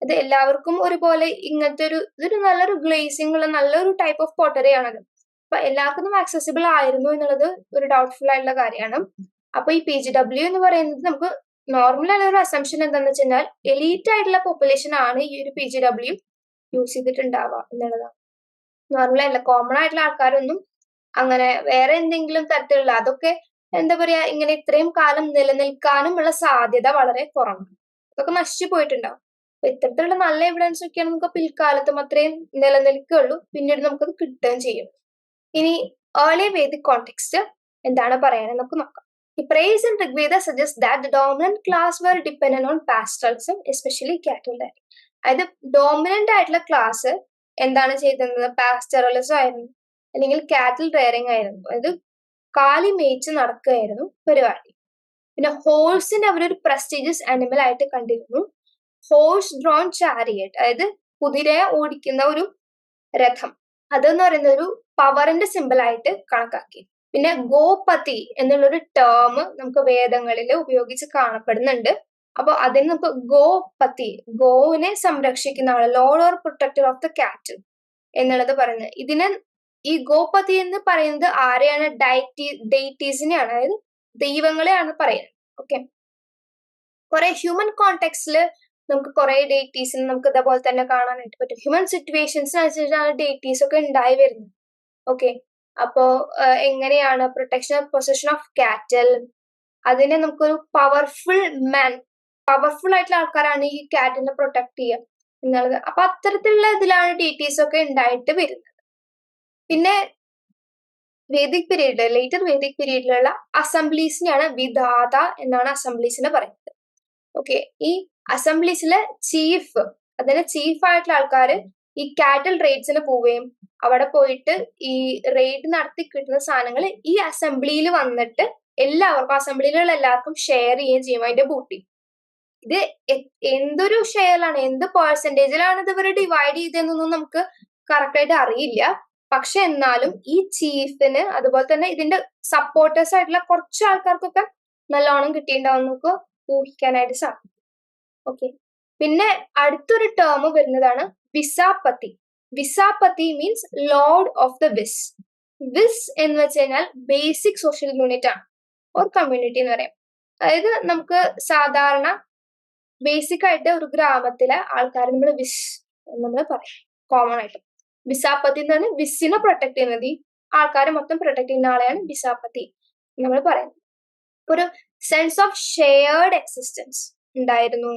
അത് എല്ലാവർക്കും ഒരുപോലെ ഇങ്ങനത്തെ ഇതൊരു നല്ലൊരു ഗ്ലേസിംഗ് ഉള്ള നല്ലൊരു ടൈപ്പ് ഓഫ് പോട്ടറി ആണത്. അപ്പൊ എല്ലാവർക്കും ആക്സസിബിൾ ആയിരുന്നു എന്നുള്ളത് ഒരു ഡൗട്ട്ഫുൾ ആയിട്ടുള്ള കാര്യമാണ്. അപ്പൊ ഈ PGW എന്ന് പറയുന്നത് നമുക്ക് നോർമൽ ആയിട്ടുള്ള ഒരു അസംഷൻ എന്താന്ന് വെച്ച് കഴിഞ്ഞാൽ എലീറ്റ് ആയിട്ടുള്ള പോപ്പുലേഷൻ ആണ് ഈ ഒരു PGW യൂസ് ചെയ്തിട്ടുണ്ടാവുക എന്നുള്ളതാണ്. നോർമൽ ആയിട്ടുള്ള കോമൺ ആയിട്ടുള്ള ആൾക്കാരൊന്നും അങ്ങനെ വേറെ എന്തെങ്കിലും തരത്തിലുള്ള അതൊക്കെ എന്താ പറയാ ഇങ്ങനെ ഇത്രയും കാലം നിലനിൽക്കാനുമുള്ള സാധ്യത വളരെ കുറവാണ്. അതൊക്കെ നശിച്ചു പോയിട്ടുണ്ടാവും. അപ്പൊ ഇത്തരത്തിലുള്ള നല്ല എവിഡൻസ് ഒക്കെയാണ് നമുക്ക് പിൽക്കാലത്തും അത്രയും നിലനിൽക്കുകയുള്ളൂ, പിന്നീട് നമുക്കത് കിട്ടുകയും ചെയ്യും. ഇനി ഏർലി വേദിക് കോണ്ടെക്സ്റ്റ് എന്താണ് പറയാനെന്ന് നമുക്ക് നോക്കാം. The praise in Rigveda suggests that the dominant class were dependent on pastoralism, especially cattle rearing. അതായത് ഡോമിനന്റ് ആയിട്ടുള്ള ക്ലാസ് എന്താണ് ചെയ്തിരുന്നത്? പാസ്റ്ററലിസം ആയിരുന്നു, അല്ലെങ്കിൽ കാറ്റിൽ റെയറിംഗ് ആയിരുന്നു. അതായത് കാലി മേയിച്ച് നടക്കുകയായിരുന്നു പരിപാടി. പിന്നെ ഹോഴ്സിനെ അവരൊരു പ്രസ്റ്റീജിയസ് ആനിമൽ ആയിട്ട് കണ്ടിരുന്നു. ഹോഴ്സ് ഡ്രോൺ ചാരിയറ്റ്, അതായത് കുതിരയെ ഓടിക്കുന്ന ഒരു രഥം, അതെന്ന് പറയുന്ന ഒരു പവറിന്റെ സിമ്പിൾ ആയിട്ട് കണക്കാക്കി. പിന്നെ ഗോപതി എന്നുള്ളൊരു ടേം നമുക്ക് വേദങ്ങളിൽ ഉപയോഗിച്ച് കാണപ്പെടുന്നുണ്ട്. അപ്പൊ അതിന് നമുക്ക് ഗോപതി, ഗോവിനെ സംരക്ഷിക്കുന്ന ആള്, lord or protector of the cattle എന്നുള്ളത് പറയുന്നത്. ഇതിന് ഈ ഗോപതി എന്ന് പറയുന്നത് ആരെയാണ്? ഡെയ്റ്റീസിനെയാണ്, അതായത് ദൈവങ്ങളെയാണ് പറയുന്നത്. ഓക്കെ, കുറെ ഹ്യൂമൻ കോണ്ടെക്സ്റ്റില് നമുക്ക് കുറെ ഡെയ്റ്റീസിന് നമുക്ക് ഇതേപോലെ തന്നെ കാണാനായിട്ട് പറ്റും. ഹ്യൂമൻ സിറ്റുവേഷൻസിനനുസരിച്ചാണ് ഡെയ്റ്റീസ് ഒക്കെ ഉണ്ടായി വരുന്നത്. ഓക്കെ, അപ്പോ എങ്ങനെയാണ് protection of position of cattle, അതിനെ നമുക്കൊരു പവർഫുൾ ആയിട്ടുള്ള ആൾക്കാരാണ് ഈ കാറ്റിനെ പ്രൊട്ടക്ട് ചെയ്യുക എന്നുള്ളത്. അപ്പൊ അത്തരത്തിലുള്ള ഇതിലാണ് ഡെയ്റ്റീസ് ഒക്കെ ഉണ്ടായിട്ട് വരുന്നത്. പിന്നെ Vedic period, later Vedic പീരീഡിലുള്ള അസംബ്ലീസിനെയാണ് Vidhata എന്നാണ് അസംബ്ലീസിനെ പറയുന്നത്. ഓക്കെ, ഈ അസംബ്ലീസിലെ ചീഫ്, അതിന് ചീഫ് ആയിട്ടുള്ള ആൾക്കാര് ഈ കാറ്റൽ റെയ്ഡ്സിന് പോവുകയും അവിടെ പോയിട്ട് ഈ റെയ്ഡ് നടത്തി കിട്ടുന്ന സാധനങ്ങൾ ഈ അസംബ്ലിയിൽ വന്നിട്ട് എല്ലാവർക്കും, അസംബ്ലിയിലുള്ള എല്ലാവർക്കും ഷെയർ ചെയ്യുകയും ചെയ്യും അതിന്റെ ബൂട്ടി. ഇത് എന്തൊരു ഷെയറിലാണ്, എന്ത് പെർസെന്റേജിലാണ് ഇത് ഇവർ ഡിവൈഡ് ചെയ്തതെന്നൊന്നും നമുക്ക് കറക്റ്റ് ആയിട്ട് അറിയില്ല. പക്ഷെ എന്നാലും ഈ ചീഫിന് അതുപോലെ തന്നെ ഇതിന്റെ സപ്പോർട്ടേഴ്സ് ആയിട്ടുള്ള കുറച്ച് ആൾക്കാർക്കൊക്കെ നല്ലോണം കിട്ടിയിട്ടുണ്ടാവും നമുക്ക് ഊഹിക്കാനായിട്ട് സാധിക്കും. ഓക്കെ, പിന്നെ അടുത്തൊരു ടേം വരുന്നതാണ് വിസാപതി. വിസാപതി മീൻസ് ലോർഡ് ഓഫ് ദ വിസ്. വിസ് എന്ന് വെച്ച് കഴിഞ്ഞാൽ ബേസിക് സോഷ്യൽ യൂണിറ്റ് ആണ്, ഒരു കമ്മ്യൂണിറ്റി എന്ന് പറയാം. അതായത് നമുക്ക് സാധാരണ ബേസിക് ആയിട്ട് ഒരു ഗ്രാമത്തിലെ ആൾക്കാർ നമ്മൾ വിസ് നമ്മൾ പറയും കോമൺ ആയിട്ട്. വിസാപതി എന്ന് പറഞ്ഞാൽ വിസിനെ പ്രൊട്ടക്ട് ചെയ്യുന്നത്, ഈ ആൾക്കാരെ മൊത്തം പ്രൊട്ടക്ട് ചെയ്യുന്ന ആളെയാണ് വിസാപതി നമ്മൾ പറയുന്നത്. ഒരു സെൻസ് ഓഫ് ഷെയർഡ് എക്സിസ്റ്റൻസ് ഉണ്ടായിരുന്നു.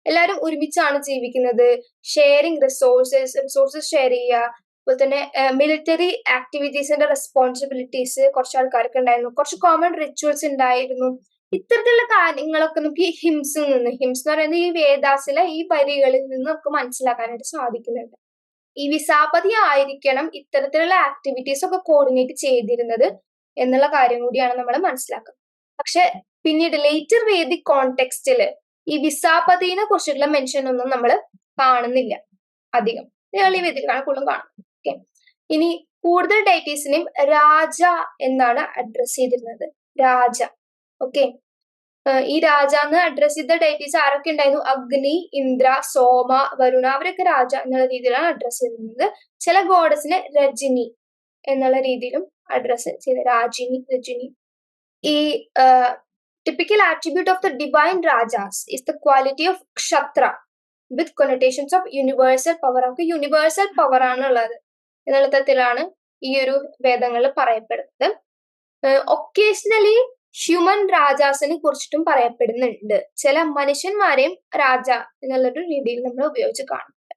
എല്ലാവരും ഒരുമിച്ചാണ് ജീവിക്കുന്നത്. ഷെയറിങ് റിസോഴ്സസ് ഷെയർ ചെയ്യുക, അതുപോലെ തന്നെ മിലിറ്ററി ആക്ടിവിറ്റീസിന്റെ റെസ്പോൺസിബിലിറ്റീസ് കുറച്ച് ആൾക്കാർക്ക് ഉണ്ടായിരുന്നു. കുറച്ച് കോമൺ റിച്വൽസ് ഉണ്ടായിരുന്നു. ഇത്തരത്തിലുള്ള കാര്യങ്ങളൊക്കെ നമുക്ക് ഈ ഹിംസ് എന്ന് പറയുന്നത് ഈ വേദാസിലെ ഈ വരികളിൽ നിന്ന് നമുക്ക് മനസ്സിലാക്കാനായിട്ട് സാധിക്കുന്നുണ്ട്. ഈ വിസാപതി ആയിരിക്കണം ഇത്തരത്തിലുള്ള ആക്ടിവിറ്റീസ് ഒക്കെ കോർഡിനേറ്റ് ചെയ്തിരുന്നത് എന്നുള്ള കാര്യം കൂടിയാണ് നമ്മൾ മനസ്സിലാക്കുന്നത്. പക്ഷെ പിന്നീട് ലേറ്റർ വേദിക് കോണ്ടെക്സ്റ്റില് ഈ വിസാപതിനെ കുറിച്ചുള്ള മെൻഷൻ ഒന്നും നമ്മൾ കാണുന്നില്ല അധികം. ഏർലി വേദിയിലാണ് കൂടുതലും കാണുന്നത്. ഓക്കെ, ഇനി കൂടുതൽ ഡൈറ്റീസിനെയും രാജ എന്നാണ് അഡ്രസ് ചെയ്തിരുന്നത്. രാജ. ഓക്കെ, ഈ രാജ എന്ന് അഡ്രസ് ചെയ്ത ഡൈറ്റീസ് ആരൊക്കെ ഉണ്ടായിരുന്നു? അഗ്നി, ഇന്ദ്ര, സോമ, വരുണ, അവരൊക്കെ രാജ എന്നുള്ള രീതിയിലാണ് അഡ്രസ് ചെയ്തിരുന്നത്. ചില ഗോഡസിനെ രജനി എന്നുള്ള രീതിയിലും അഡ്രസ് ചെയ്ത് രാജിനി, രജനി. ഈ typical attribute of the divine rajas is the quality of kshatra with connotations of universal power. നമുക്ക് യൂണിവേഴ്സൽ പവർ ആണുള്ളത് എന്നുള്ള തരത്തിലാണ് ഈ ഒരു വേദങ്ങളിൽ പറയപ്പെടുന്നത്. ഒക്കേഷണലി ഹ്യൂമൻ രാജാസിനെ കുറിച്ചിട്ടും പറയപ്പെടുന്നുണ്ട്. ചില മനുഷ്യന്മാരെയും രാജ എന്നുള്ളൊരു രീതിയിൽ നമ്മൾ ഉപയോഗിച്ച് കാണുന്നുണ്ട്.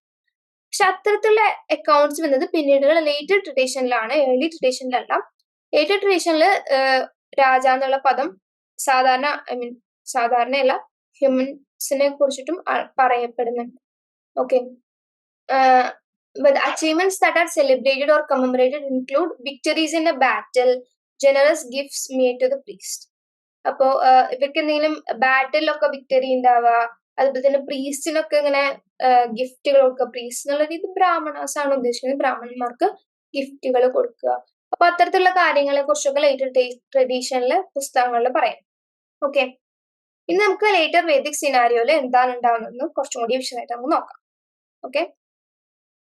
പക്ഷെ അത്തരത്തിലുള്ള അക്കൗണ്ട്സ് വന്നത് പിന്നീടുള്ള ലേറ്റർ ട്രഡീഷനിലാണ്, ഏർലി ട്രഡീഷനിലല്ല. ലേറ്റർ ട്രഡീഷനിൽ രാജ എന്നുള്ള പദം സാധാരണയല്ല ഹ്യൂമൻസിനെ കുറിച്ചിട്ടും പറയപ്പെടുന്നുണ്ട്. Okay, achievements that are celebrated or commemorated include victories in a battle, generous gifts made to the priest. അപ്പോ ഇവർക്ക് എന്തെങ്കിലും ബാറ്റിലൊക്കെ വിക്ടറി ഉണ്ടാവുക, അതുപോലെ തന്നെ പ്രീസ്റ്റിനൊക്കെ ഇങ്ങനെ ഗിഫ്റ്റുകളൊക്കെ, പ്രീസ്റ്റ് എന്നുള്ള രീതി ബ്രാഹ്മണാസ് ആണ് ഉദ്ദേശിക്കുന്നത്, ബ്രാഹ്മണന്മാർക്ക് ഗിഫ്റ്റുകൾ കൊടുക്കുക. അപ്പൊ അത്തരത്തിലുള്ള കാര്യങ്ങളെ കുറിച്ചൊക്കെ ലേറ്റർ ട്രഡീഷനിലെ പുസ്തകങ്ങളിൽ പറയാം. ഓക്കെ, ഇനി നമുക്ക് ലേറ്റർ വേദിക് സിനാരിയോയിൽ എന്താണ് ഉണ്ടാവുന്നതെന്ന് കുറച്ചും കൂടി വിശദമായിട്ട് നമുക്ക് നോക്കാം. Okay,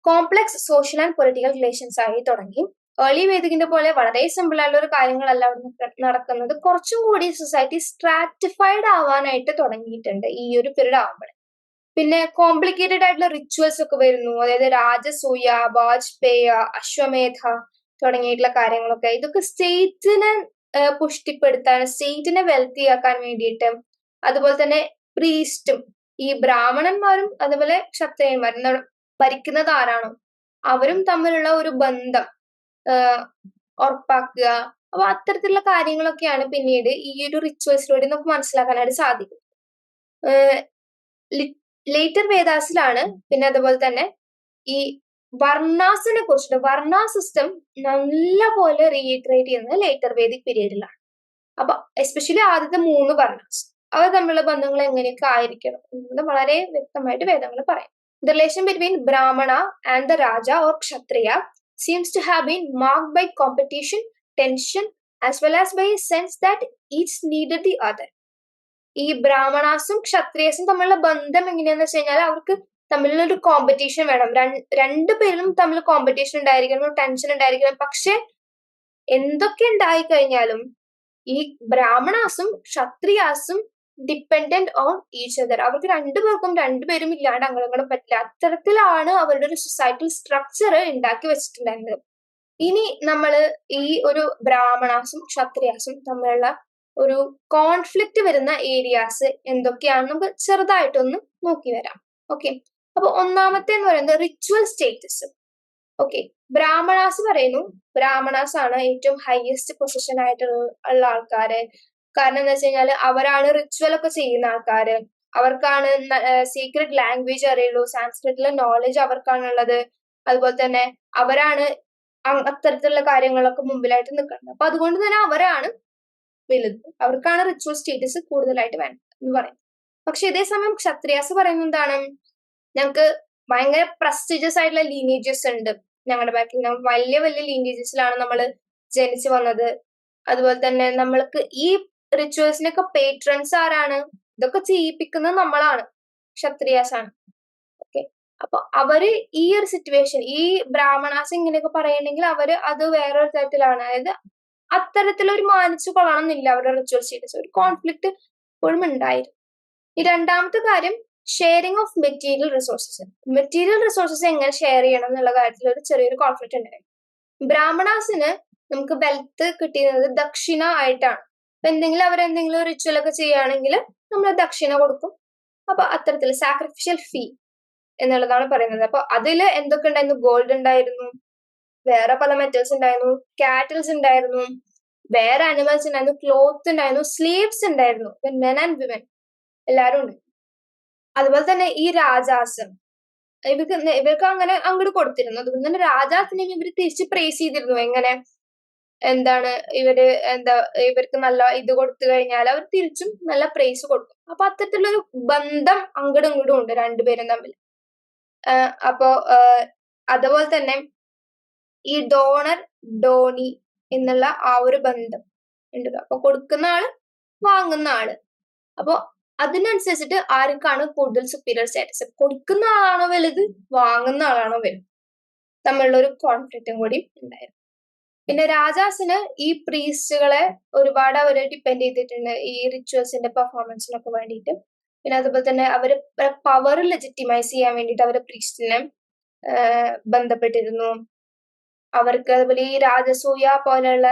complex social and political relations ആയി തുടങ്ങി. ഏർലി വേദികിന്റെ പോലെ വളരെ സിമ്പിൾ ആയിട്ടുള്ള ഒരു കാര്യങ്ങളല്ല അവിടെ നടക്കുന്നത്. കുറച്ചും കൂടി സൊസൈറ്റി സ്ട്രാറ്റിഫൈഡ് ആവാനായിട്ട് തുടങ്ങിയിട്ടുണ്ട് ഈ ഒരു പീരീഡ് ആവുമ്പോൾ. പിന്നെ കോംപ്ലിക്കേറ്റഡ് ആയിട്ടുള്ള റിച്വൽസ് ഒക്കെ വരുന്നു. അതായത് രാജസൂയ, വാജ്പേയ, അശ്വമേധ തുടങ്ങിയിട്ടുള്ള കാര്യങ്ങളൊക്കെ. ഇതൊക്കെ സ്റ്റേറ്റിനെ പുഷ്ടിപ്പെടുത്താൻ, സ്റ്റേറ്റിനെ വെൽത്തിയാക്കാൻ വേണ്ടിയിട്ട്, അതുപോലെ തന്നെ പ്രീസ്റ്റും ഈ ബ്രാഹ്മണന്മാരും അതുപോലെ ക്ഷത്രിയന്മാരും ഭരിക്കുന്നത് ആരാണോ അവരും തമ്മിലുള്ള ഒരു ബന്ധം ഉറപ്പാക്കുക. അപ്പൊ അത്തരത്തിലുള്ള കാര്യങ്ങളൊക്കെയാണ് പിന്നീട് ഈ ഒരു റിച്വൽസിലൂടെ നമുക്ക് മനസ്സിലാക്കാനായിട്ട് സാധിക്കും. ലേറ്റർ വേദാസിലാണ് പിന്നെ അതുപോലെ തന്നെ ഈ വർണ്ണാസിനെ കുറിച്ചിട്ട്, വർണ്ണ സിസ്റ്റം നല്ല പോലെ റീഇറ്ററേറ്റ് ചെയ്യുന്നത് ലേറ്റർ വേദിക് പീരീഡിലാണ്. അപ്പൊ എസ്പെഷ്യലി ആദ്യത്തെ 3 വർണ്ണാസ് അവർ തമ്മിലുള്ള ബന്ധങ്ങൾ എങ്ങനെയൊക്കെ ആയിരിക്കണം എന്നത് വളരെ വ്യക്തമായിട്ട് വേദങ്ങൾ പറയും. The relation between Brahmana and the Raja or Kshatriya seems to have been marked by competition, tension, as well as by a sense that each needed the other. ഈ ബ്രാഹ്മണാസും ക്ഷത്രിയസും തമ്മിലുള്ള ബന്ധം എങ്ങനെയാന്ന് വെച്ച് കഴിഞ്ഞാൽ അവർക്ക് തമ്മിലുള്ള ഒരു കോമ്പറ്റീഷൻ വേണം. രണ്ടുപേരും തമ്മിൽ കോമ്പറ്റീഷൻ ഉണ്ടായിരിക്കണം, ടെൻഷൻ ഉണ്ടായിരിക്കണം. പക്ഷെ എന്തൊക്കെ ഉണ്ടായി കഴിഞ്ഞാലും ഈ ബ്രാഹ്മണാസും ക്ഷത്രിയാസും ഡിപ്പെൻഡന്റ് ഓൺ ഈച്ച് അതർ. അവർക്ക് രണ്ടുപേരും ഇല്ലാണ്ട് അങ്ങോട്ടും പറ്റില്ല. അത്തരത്തിലാണ് അവരുടെ ഒരു സൊസൈറ്റൽ സ്ട്രക്ചർ ഉണ്ടാക്കി വെച്ചിട്ടുണ്ടായിരുന്നത്. ഇനി നമ്മള് ഈ ഒരു ബ്രാഹ്മണാസും ക്ഷത്രിയാസും തമ്മിലുള്ള ഒരു കോൺഫ്ലിക്റ്റ് വരുന്ന ഏരിയാസ് എന്തൊക്കെയാണെന്ന് നമുക്ക് ചെറുതായിട്ടൊന്ന് നോക്കി വരാം. ഓക്കെ, അപ്പൊ ഒന്നാമത്തെ എന്ന് പറയുന്നത് റിച്വൽ സ്റ്റേറ്റസ്. ഓക്കെ, ബ്രാഹ്മണാസ് പറയുന്നു, ബ്രാഹ്മണാസ് ആണ് ഏറ്റവും ഹയസ്റ്റ് പൊസിഷൻ ആയിട്ടുള്ള ആൾക്കാര്. കാരണം എന്താ വെച്ച് കഴിഞ്ഞാല് അവരാണ് റിച്വൽ ഒക്കെ ചെയ്യുന്ന ആൾക്കാര്, അവർക്കാണ് സീക്രട്ട് ലാംഗ്വേജ് അറിയുള്ളൂ, സാൻസ്ക്രിറ്റിലെ നോളജ് അവർക്കാണുള്ളത്. അതുപോലെ തന്നെ അവരാണ് അത്തരത്തിലുള്ള കാര്യങ്ങളൊക്കെ മുമ്പിലായിട്ട് നിൽക്കുന്നത്. അപ്പൊ അതുകൊണ്ട് തന്നെ അവരാണ് വലുത്, അവർക്കാണ് റിച്വൽ സ്റ്റേറ്റസ് കൂടുതലായിട്ട് വേണ്ടത് എന്ന് പറയും. പക്ഷെ ഇതേ സമയം ക്ഷത്രിയാസ് പറയുന്നത് എന്താണ്, ഞങ്ങൾക്ക് ഭയങ്കര പ്രസ്റ്റീജിയസ് ആയിട്ടുള്ള ലീനേജസ് ഉണ്ട് ഞങ്ങളുടെ ബാക്കിൽ, വലിയ വലിയ ലീനേജസിലാണ് നമ്മൾ ജനിച്ചു വന്നത്. അതുപോലെ തന്നെ നമ്മൾക്ക് ഈ റിച്വൽസിനൊക്കെ പേട്രൺസ് ആരാണ്, ഇതൊക്കെ ചെയ്യിപ്പിക്കുന്നത് നമ്മളാണ്, ക്ഷത്രിയാസ് ആണ്. ഓക്കെ, അപ്പൊ അവര് ഈ ഒരു സിറ്റുവേഷൻ, ഈ ബ്രാഹ്മണാസ് ഇങ്ങനെയൊക്കെ പറയണമെങ്കിൽ അവര് അത് വേറൊരു തരത്തിലാണ്. അതായത് അത്തരത്തിലൊരു മാനിച്ചു കൊള്ളണമെന്നില്ല അവരുടെ റിച്വൽ സ്റ്റേറ്റസ്. ഒരു കോൺഫ്ലിക്റ്റ് എപ്പോഴും ഉണ്ടായിരുന്നു. ഈ രണ്ടാമത്തെ കാര്യം sharing of material resources. Material resources എങ്ങനെ ഷെയർ ചെയ്യണം എന്നുള്ള കാര്യത്തിൽ ഒരു ചെറിയൊരു കോൺഫ്ലിക്റ്റ് ഉണ്ടായിരുന്നു. ബ്രാഹ്മണാസിന് നമുക്ക് വെൽത്ത് കിട്ടിയത് ദക്ഷിണ ആയിട്ടാണ്. അപ്പൊ അവരെന്തെങ്കിലും റിച്വൽ ഒക്കെ ചെയ്യുകയാണെങ്കിൽ നമ്മൾ ദക്ഷിണ കൊടുക്കും. അപ്പൊ അത്തരത്തിൽ സാക്രിഫിഷ്യൽ ഫീ എന്നുള്ളതാണ് പറയുന്നത്. അപ്പൊ അതില് എന്തൊക്കെ ഉണ്ടായിരുന്നു, ഗോൾഡ് ഉണ്ടായിരുന്നു, വേറെ പല മെറ്റൽസ് ഉണ്ടായിരുന്നു, കാറ്റിൽസ് ഉണ്ടായിരുന്നു, വേറെ അനിമൽസ് ഉണ്ടായിരുന്നു, ക്ലോത്ത് ഉണ്ടായിരുന്നു, സ്ലീവ്സ് ഉണ്ടായിരുന്നു, മെൻ ആൻഡ് വിമൻ എല്ലാരും ഉണ്ട്. അതുപോലെ തന്നെ ഈ രാജാസ് ഇവർക്ക് അങ്ങനെ അങ്ങോട്ട് കൊടുത്തിരുന്നു. അതുകൊണ്ട് തന്നെ രാജാസിനെയും ഇവർ തിരിച്ച് പ്രേസ് ചെയ്തിരുന്നു. എങ്ങനെ എന്താണ് ഇവർക്ക് നല്ല ഇത് കൊടുത്തു കഴിഞ്ഞാൽ അവർ തിരിച്ചും നല്ല പ്രൈസ് കൊടുക്കും. അപ്പൊ അത്തരത്തിലൊരു ബന്ധം അങ്ങടും ഇങ്ങടും ഉണ്ട് രണ്ടുപേരും തമ്മിൽ. അപ്പോ അതുപോലെ തന്നെ ഈ ഡോണർ ഡോണി എന്നുള്ള ആ ഒരു ബന്ധം ഉണ്ട്. അപ്പൊ കൊടുക്കുന്ന ആള് വാങ്ങുന്ന ആള്. അപ്പൊ അതിനനുസരിച്ചിട്ട് ആർക്കാണ് കൂടുതൽ സുപ്പീരിയർ സ്റ്റാറ്റസ്, കൊടുക്കുന്ന ആളാണോ വലുത് വാങ്ങുന്ന ആളാണോ വലുത് തമ്മിലുള്ള ഒരു കോൺഫ്ലിക്റ്റും കൂടി ഉണ്ടായിരുന്നു. പിന്നെ രാജാസിന് ഈ പ്രീസ്റ്റുകളെ ഒരുപാട് അവര് ഡിപ്പെൻഡ് ചെയ്തിട്ടുണ്ട് ഈ റിച്വൽസിന്റെ പെർഫോമൻസിനൊക്കെ വേണ്ടിയിട്ട്. പിന്നെ അതുപോലെ തന്നെ അവര് പവർ ലെജിറ്റിമൈസ് ചെയ്യാൻ വേണ്ടിയിട്ട് അവര് പ്രീസ്റ്റിനെ ബന്ധപ്പെട്ടിരുന്നു. അവർക്ക് അതുപോലെ ഈ രാജസൂയ പോലെയുള്ള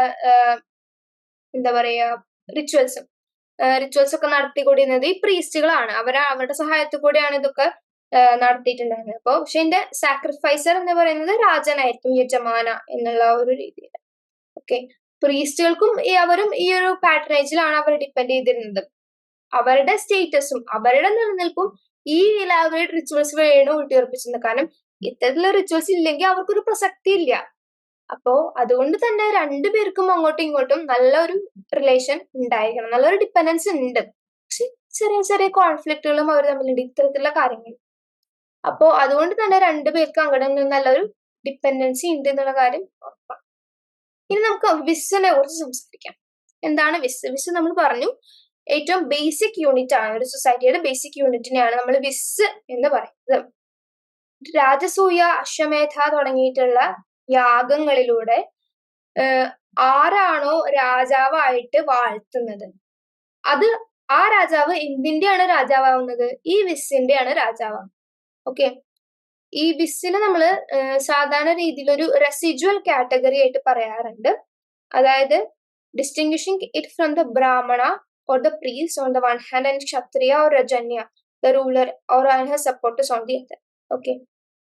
എന്താ പറയാ റിച്വൽസ് ഒക്കെ നടത്തിക്കൊണ്ടിരുന്നത് ഈ പ്രീസ്റ്റുകളാണ്. അവരുടെ സഹായത്തിൽ കൂടെയാണ് ഇതൊക്കെ നടത്തിയിട്ടുണ്ടായിരുന്നത്. അപ്പൊ പക്ഷെ ഇതിന്റെ സാക്രിഫൈസർ എന്ന് പറയുന്നത് രാജനായിരിക്കും, യജമാന എന്നുള്ള ഒരു രീതിയിൽ. ഓക്കെ, പ്രീസ്റ്റുകൾക്കും അവരും ഈ ഒരു പാറ്റേണേജിലാണ് അവർ ഡിപ്പെൻഡ് ചെയ്തിരുന്നത്. അവരുടെ സ്റ്റേറ്റസും അവരുടെ നിലനിൽപ്പും ഈ ഇലാബറേറ്റ് റിച്വൽസ് വഴിയാണ് ഊട്ടിയുറപ്പിച്ചിരുന്നത്. കാരണം ഇത്തരത്തിലുള്ള റിച്വൽസ് ഇല്ലെങ്കിൽ അവർക്കൊരു പ്രസക്തി ഇല്ല. അപ്പോ അതുകൊണ്ട് തന്നെ രണ്ടുപേർക്കും അങ്ങോട്ടും ഇങ്ങോട്ടും നല്ലൊരു റിലേഷൻ ഉണ്ടായിരിക്കണം, നല്ലൊരു ഡിപ്പെൻഡൻസ് ഉണ്ട്. പക്ഷെ ചെറിയ ചെറിയ കോൺഫ്ലിക്റ്റുകളും അവർ തമ്മിലുണ്ട് ഇത്തരത്തിലുള്ള കാര്യങ്ങൾ. അപ്പോ അതുകൊണ്ട് തന്നെ രണ്ടുപേർക്കും അങ്ങോട്ട് നല്ലൊരു ഡിപ്പെൻഡൻസി ഉണ്ട് എന്നുള്ള കാര്യം ഉറപ്പാണ്. ഇനി നമുക്ക് വിസ്സിനെ കുറിച്ച് സംസാരിക്കാം. എന്താണ് വിസ്? വിസ് നമ്മൾ പറഞ്ഞു ഏറ്റവും ബേസിക് യൂണിറ്റ് ആണ്, ഒരു സൊസൈറ്റിയുടെ ബേസിക് യൂണിറ്റിനെയാണ് നമ്മൾ വിസ് എന്ന് പറയുന്നത്. രാജസൂയ, അശ്വമേധ തുടങ്ങിയിട്ടുള്ള യാഗങ്ങളിലൂടെ ആരാണോ രാജാവായിട്ട് വാഴ്ത്തുന്നത് അത് ആ രാജാവ് എന്തിന്റെയാണ് രാജാവാവുന്നത്? ഈ വിസ്സിന്റെയാണ് രാജാവാവുന്നത്. ഓക്കെ, ഈ വിസ്സിനെ നമ്മള് സാധാരണ രീതിയിൽ ഒരു റെസിജ്വൽ കാറ്റഗറി ആയിട്ട് പറയാറുണ്ട്. അതായത് ഡിസ്റ്റിംഗ്വിഷിംഗ് ഇറ്റ് ഫ്രം ദ ബ്രാഹ്മണ or the priest on the one hand and kshatriya or rajanya the ruler or and her supporters on the other. Okay,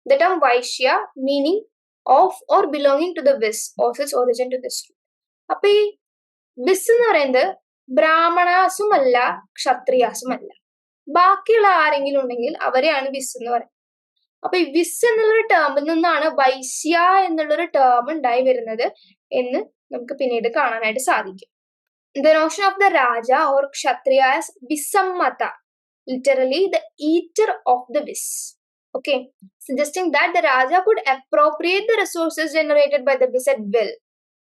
the term vaishya meaning of or belonging to the vis owes its origin to this. അപ്പൊ ഈ വിസ് എന്ന് പറയുന്നത് ബ്രാഹ്മണാസും അല്ല ക്ഷത്രിയാസും അല്ല, ബാക്കിയുള്ള ആരെങ്കിലും ഉണ്ടെങ്കിൽ അവരെയാണ് വിസ് എന്ന് പറയുന്നത്. അപ്പൊ ഈ വിസ് എന്നുള്ളൊരു ടേമിൽ നിന്നാണ് വൈശ്യ എന്നുള്ളൊരു ടേം ഉണ്ടായി വരുന്നത് എന്ന് നമുക്ക് പിന്നീട് കാണാനായിട്ട് സാധിക്കും. The notion of the Raja or Kshatriya as Visammata, literally the eater of the vis. Okay, suggesting that the Raja could appropriate the resources generated by the vis at will.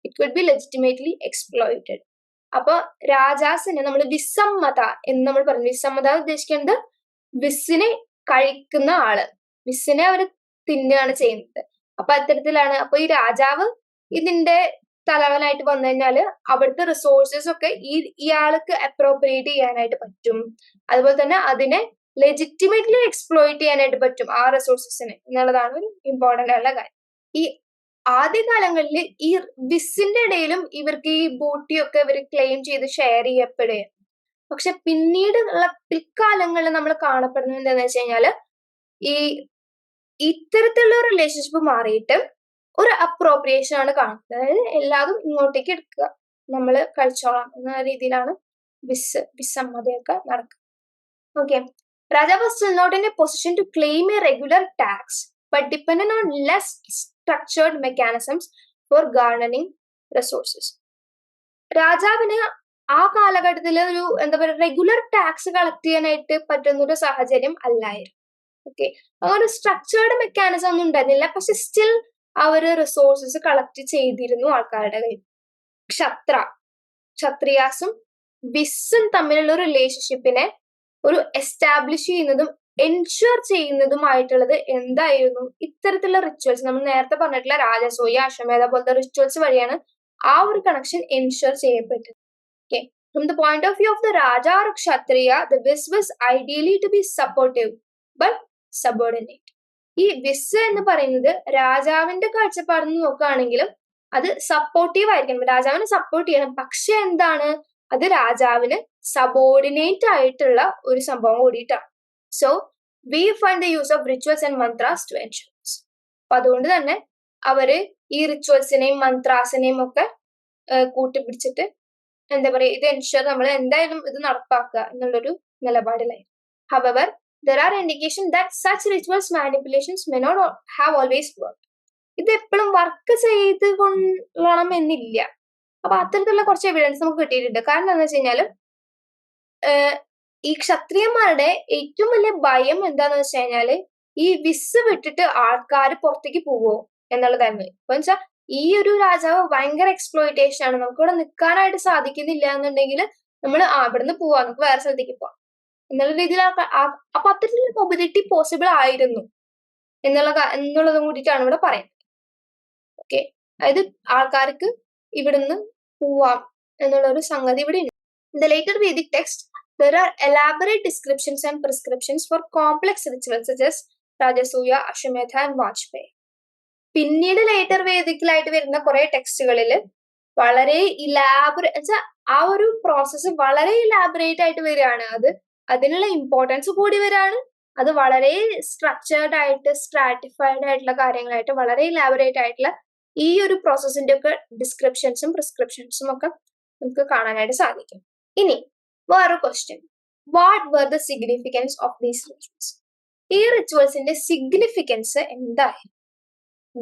It could be legitimately exploited. അപ്പൊ രാജാസിനെ നമ്മൾ വിസമ്മത എന്ന് നമ്മൾ പറഞ്ഞു. വിസമ്മത ഉദ്ദേശിക്കുന്നത് വിസിനെ കഴിക്കുന്ന ആള്, വിസിനെ അവര് തിന്നുകയാണ് ചെയ്യുന്നത്. അപ്പൊ അത്തരത്തിലാണ്. അപ്പൊ ഈ രാജാവ് ഇതിന്റെ തലവനായിട്ട് വന്നു കഴിഞ്ഞാല് അവിടുത്തെ റിസോഴ്സസ് ഒക്കെ ഇയാൾക്ക് അപ്രോപ്രിയേറ്റ് ചെയ്യാനായിട്ട് പറ്റും. അതുപോലെ തന്നെ അതിനെ ലെജിറ്റിമേറ്റ്ലി എക്സ്പ്ലോയിറ്റ് ചെയ്യാനായിട്ട് പറ്റും ആ റിസോഴ്സസിനെ എന്നുള്ളതാണ് ഒരു ഇമ്പോർട്ടന്റ് ആയിട്ടുള്ള കാര്യം. ഈ ആദ്യകാലങ്ങളിൽ ഈ വിസിന്റെ ഇടയിലും ഇവർക്ക് ഈ ബൂട്ടിയൊക്കെ ഇവർ ക്ലെയിം ചെയ്ത് ഷെയർ ചെയ്യപ്പെടുക. പക്ഷെ പിന്നീട് ഉള്ള പിൽക്കാലങ്ങളിൽ നമ്മൾ കാണപ്പെടുന്നത് എന്താണെന്ന് വെച്ച് കഴിഞ്ഞാല് ഈ ഇത്തരത്തിലുള്ള റിലേഷൻഷിപ്പ് മാറിയിട്ട് ഒരു അപ്രോപ്രിയേഷൻ ആണ് കാണുന്നത്. അതായത് എല്ലാതും ഇങ്ങോട്ടേക്ക് എടുക്കുക, നമ്മൾ കഴിച്ചോളാം എന്ന രീതിയിലാണ് വിസമ്മതയൊക്കെ നടക്കുക. Okay, Raja was still not in a position to claim a regular tax, but depended on less structured mechanisms for garnering resources. രാജാവിന് ആ കാലഘട്ടത്തിൽ ഒരു എന്താ പറയുക റെഗുലർ ടാക്സ് കളക്ട് ചെയ്യാനായിട്ട് പറ്റുന്ന ഒരു സാഹചര്യം അല്ലായിരുന്നു. ഓക്കെ, അങ്ങനെ സ്ട്രക്ചേർഡ് മെക്കാനിസം ഒന്നും ഉണ്ടായിരുന്നില്ല. പക്ഷെ സ്റ്റിൽ അവര് റിസോഴ്സസ് കളക്ട് ചെയ്തിരുന്നു ആൾക്കാരുടെ കയ്യിൽ. ക്ഷത്രിയാസും വിസും തമ്മിലുള്ള ഒരു റിലേഷൻഷിപ്പിനെ ഒരു എസ്റ്റാബ്ലിഷ് ചെയ്യുന്നതും എൻഷുർ ചെയ്യുന്നതുമായിട്ടുള്ളത് എന്തായിരുന്നു? ഇത്തരത്തിലുള്ള റിച്വൽസ്, നമ്മൾ നേരത്തെ പറഞ്ഞിട്ടുള്ള രാജസൂയ, അശ്വമേധ പോലത്തെ റിച്വൽസ് വഴിയാണ് ആ ഒരു കണക്ഷൻ എൻഷുർ ചെയ്യപ്പെട്ടത്. Okay, from the point of view of the raja or Kshatriya, the vis was ideally to be supportive but subordinate. ഈ വിസ് എന്ന് പറയുന്നത് രാജാവിന്റെ കാഴ്ചപ്പാടിൽ നിന്ന് നോക്കുകയാണെങ്കിലും അത് സപ്പോർട്ടീവ് ആയിരിക്കണം, രാജാവിനെ സപ്പോർട്ട് ചെയ്യണം. പക്ഷെ എന്താണ്, അത് രാജാവിന് സബോർഡിനേറ്റ് ആയിട്ടുള്ള ഒരു സംഭവം കൂടിയിട്ടാണ്. So we find the use of rituals and mantras to ensure. അപ്പൊ അതുകൊണ്ട് തന്നെ അവര് ഈ റിച്വൽസിനെയും മന്ത്രാസിനെയും ഒക്കെ കൂട്ടിപ്പിടിച്ചിട്ട് എന്താ പറയാ, ഇത് എൻഷുർ നമ്മൾ എന്തായാലും ഇത് നടപ്പാക്കുക എന്നുള്ളൊരു നിലപാടിലായിരുന്നു. However, there are indications that such rituals manipulations may not have always worked. ഇത് എപ്പോഴും വർക്ക് ചെയ്ത് കൊള്ളണം എന്നില്ല. അപ്പൊ അത്തരത്തിലുള്ള കുറച്ച് എവിഡൻസ് നമുക്ക് കിട്ടിയിട്ടുണ്ട്. കാരണം എന്താണെന്ന് വെച്ച് കഴിഞ്ഞാല് ഈ ക്ഷത്രിയന്മാരുടെ ഏറ്റവും വലിയ ഭയം എന്താന്ന് വെച്ച് കഴിഞ്ഞാല് ഈ വിസ് വിട്ടിട്ട് ആൾക്കാർ പുറത്തേക്ക് പോവോ എന്നുള്ളതായിരുന്നു. ഇപ്പൊ വെച്ചാൽ ഈ ഒരു രാജാവ് ഭയങ്കര എക്സ്പ്ലോയിറ്റേഷൻ ആണ്, നമുക്ക് ഇവിടെ നിൽക്കാനായിട്ട് സാധിക്കുന്നില്ല എന്നുണ്ടെങ്കിൽ നമ്മൾ ഇവിടുന്ന് പോവാ, നമുക്ക് വേറെ സ്ഥലത്തേക്ക് പോവാം എന്നുള്ള രീതിയിൽ അപ്പൊ അത്തരത്തിലൊരു മൊബിലിറ്റി പോസിബിൾ ആയിരുന്നു എന്നുള്ളതും കൂടിയിട്ടാണ് ഇവിടെ പറയുന്നത്. ഓക്കെ, അതായത് ആൾക്കാർക്ക് ഇവിടുന്ന് പോവാം എന്നുള്ള ഒരു സംഗതി ഇവിടെ ഉണ്ട്. In the later Vedic text, there are elaborate descriptions and prescriptions for complex rituals such as Rajasuya, Ashwamedha and Vajpayee. പിന്നീട് ലേറ്റർ വേദിക്കിലായിട്ട് വരുന്ന കുറെ ടെക്സ്റ്റുകളിൽ വളരെ ഇലാബറേറ്റ് ആ ഒരു പ്രോസസ്സ് വളരെ ഇലാബറേറ്റ് ആയിട്ട് വരികയാണ്. അതിനുള്ള ഇമ്പോർട്ടൻസ് കൂടി വരികയാണ്. അത് വളരെ സ്ട്രക്ചേർഡ് ആയിട്ട് സ്ട്രാറ്റിഫൈഡ് ആയിട്ടുള്ള കാര്യങ്ങളായിട്ട് വളരെ ഇലാബറേറ്റ് ആയിട്ടുള്ള ഈ ഒരു പ്രോസസ്സിന്റെ ഒക്കെ ഡിസ്ക്രിപ്ഷൻസും പ്രിസ്ക്രിപ്ഷൻസും ഒക്കെ നമുക്ക് കാണാനായിട്ട് സാധിക്കും. ഇനി വേറൊരു question, what were the significance of these rituals? ഈ റിച്വൽസിന്റെ സിഗ്നിഫിക്കൻസ് എന്തായിരുന്നു?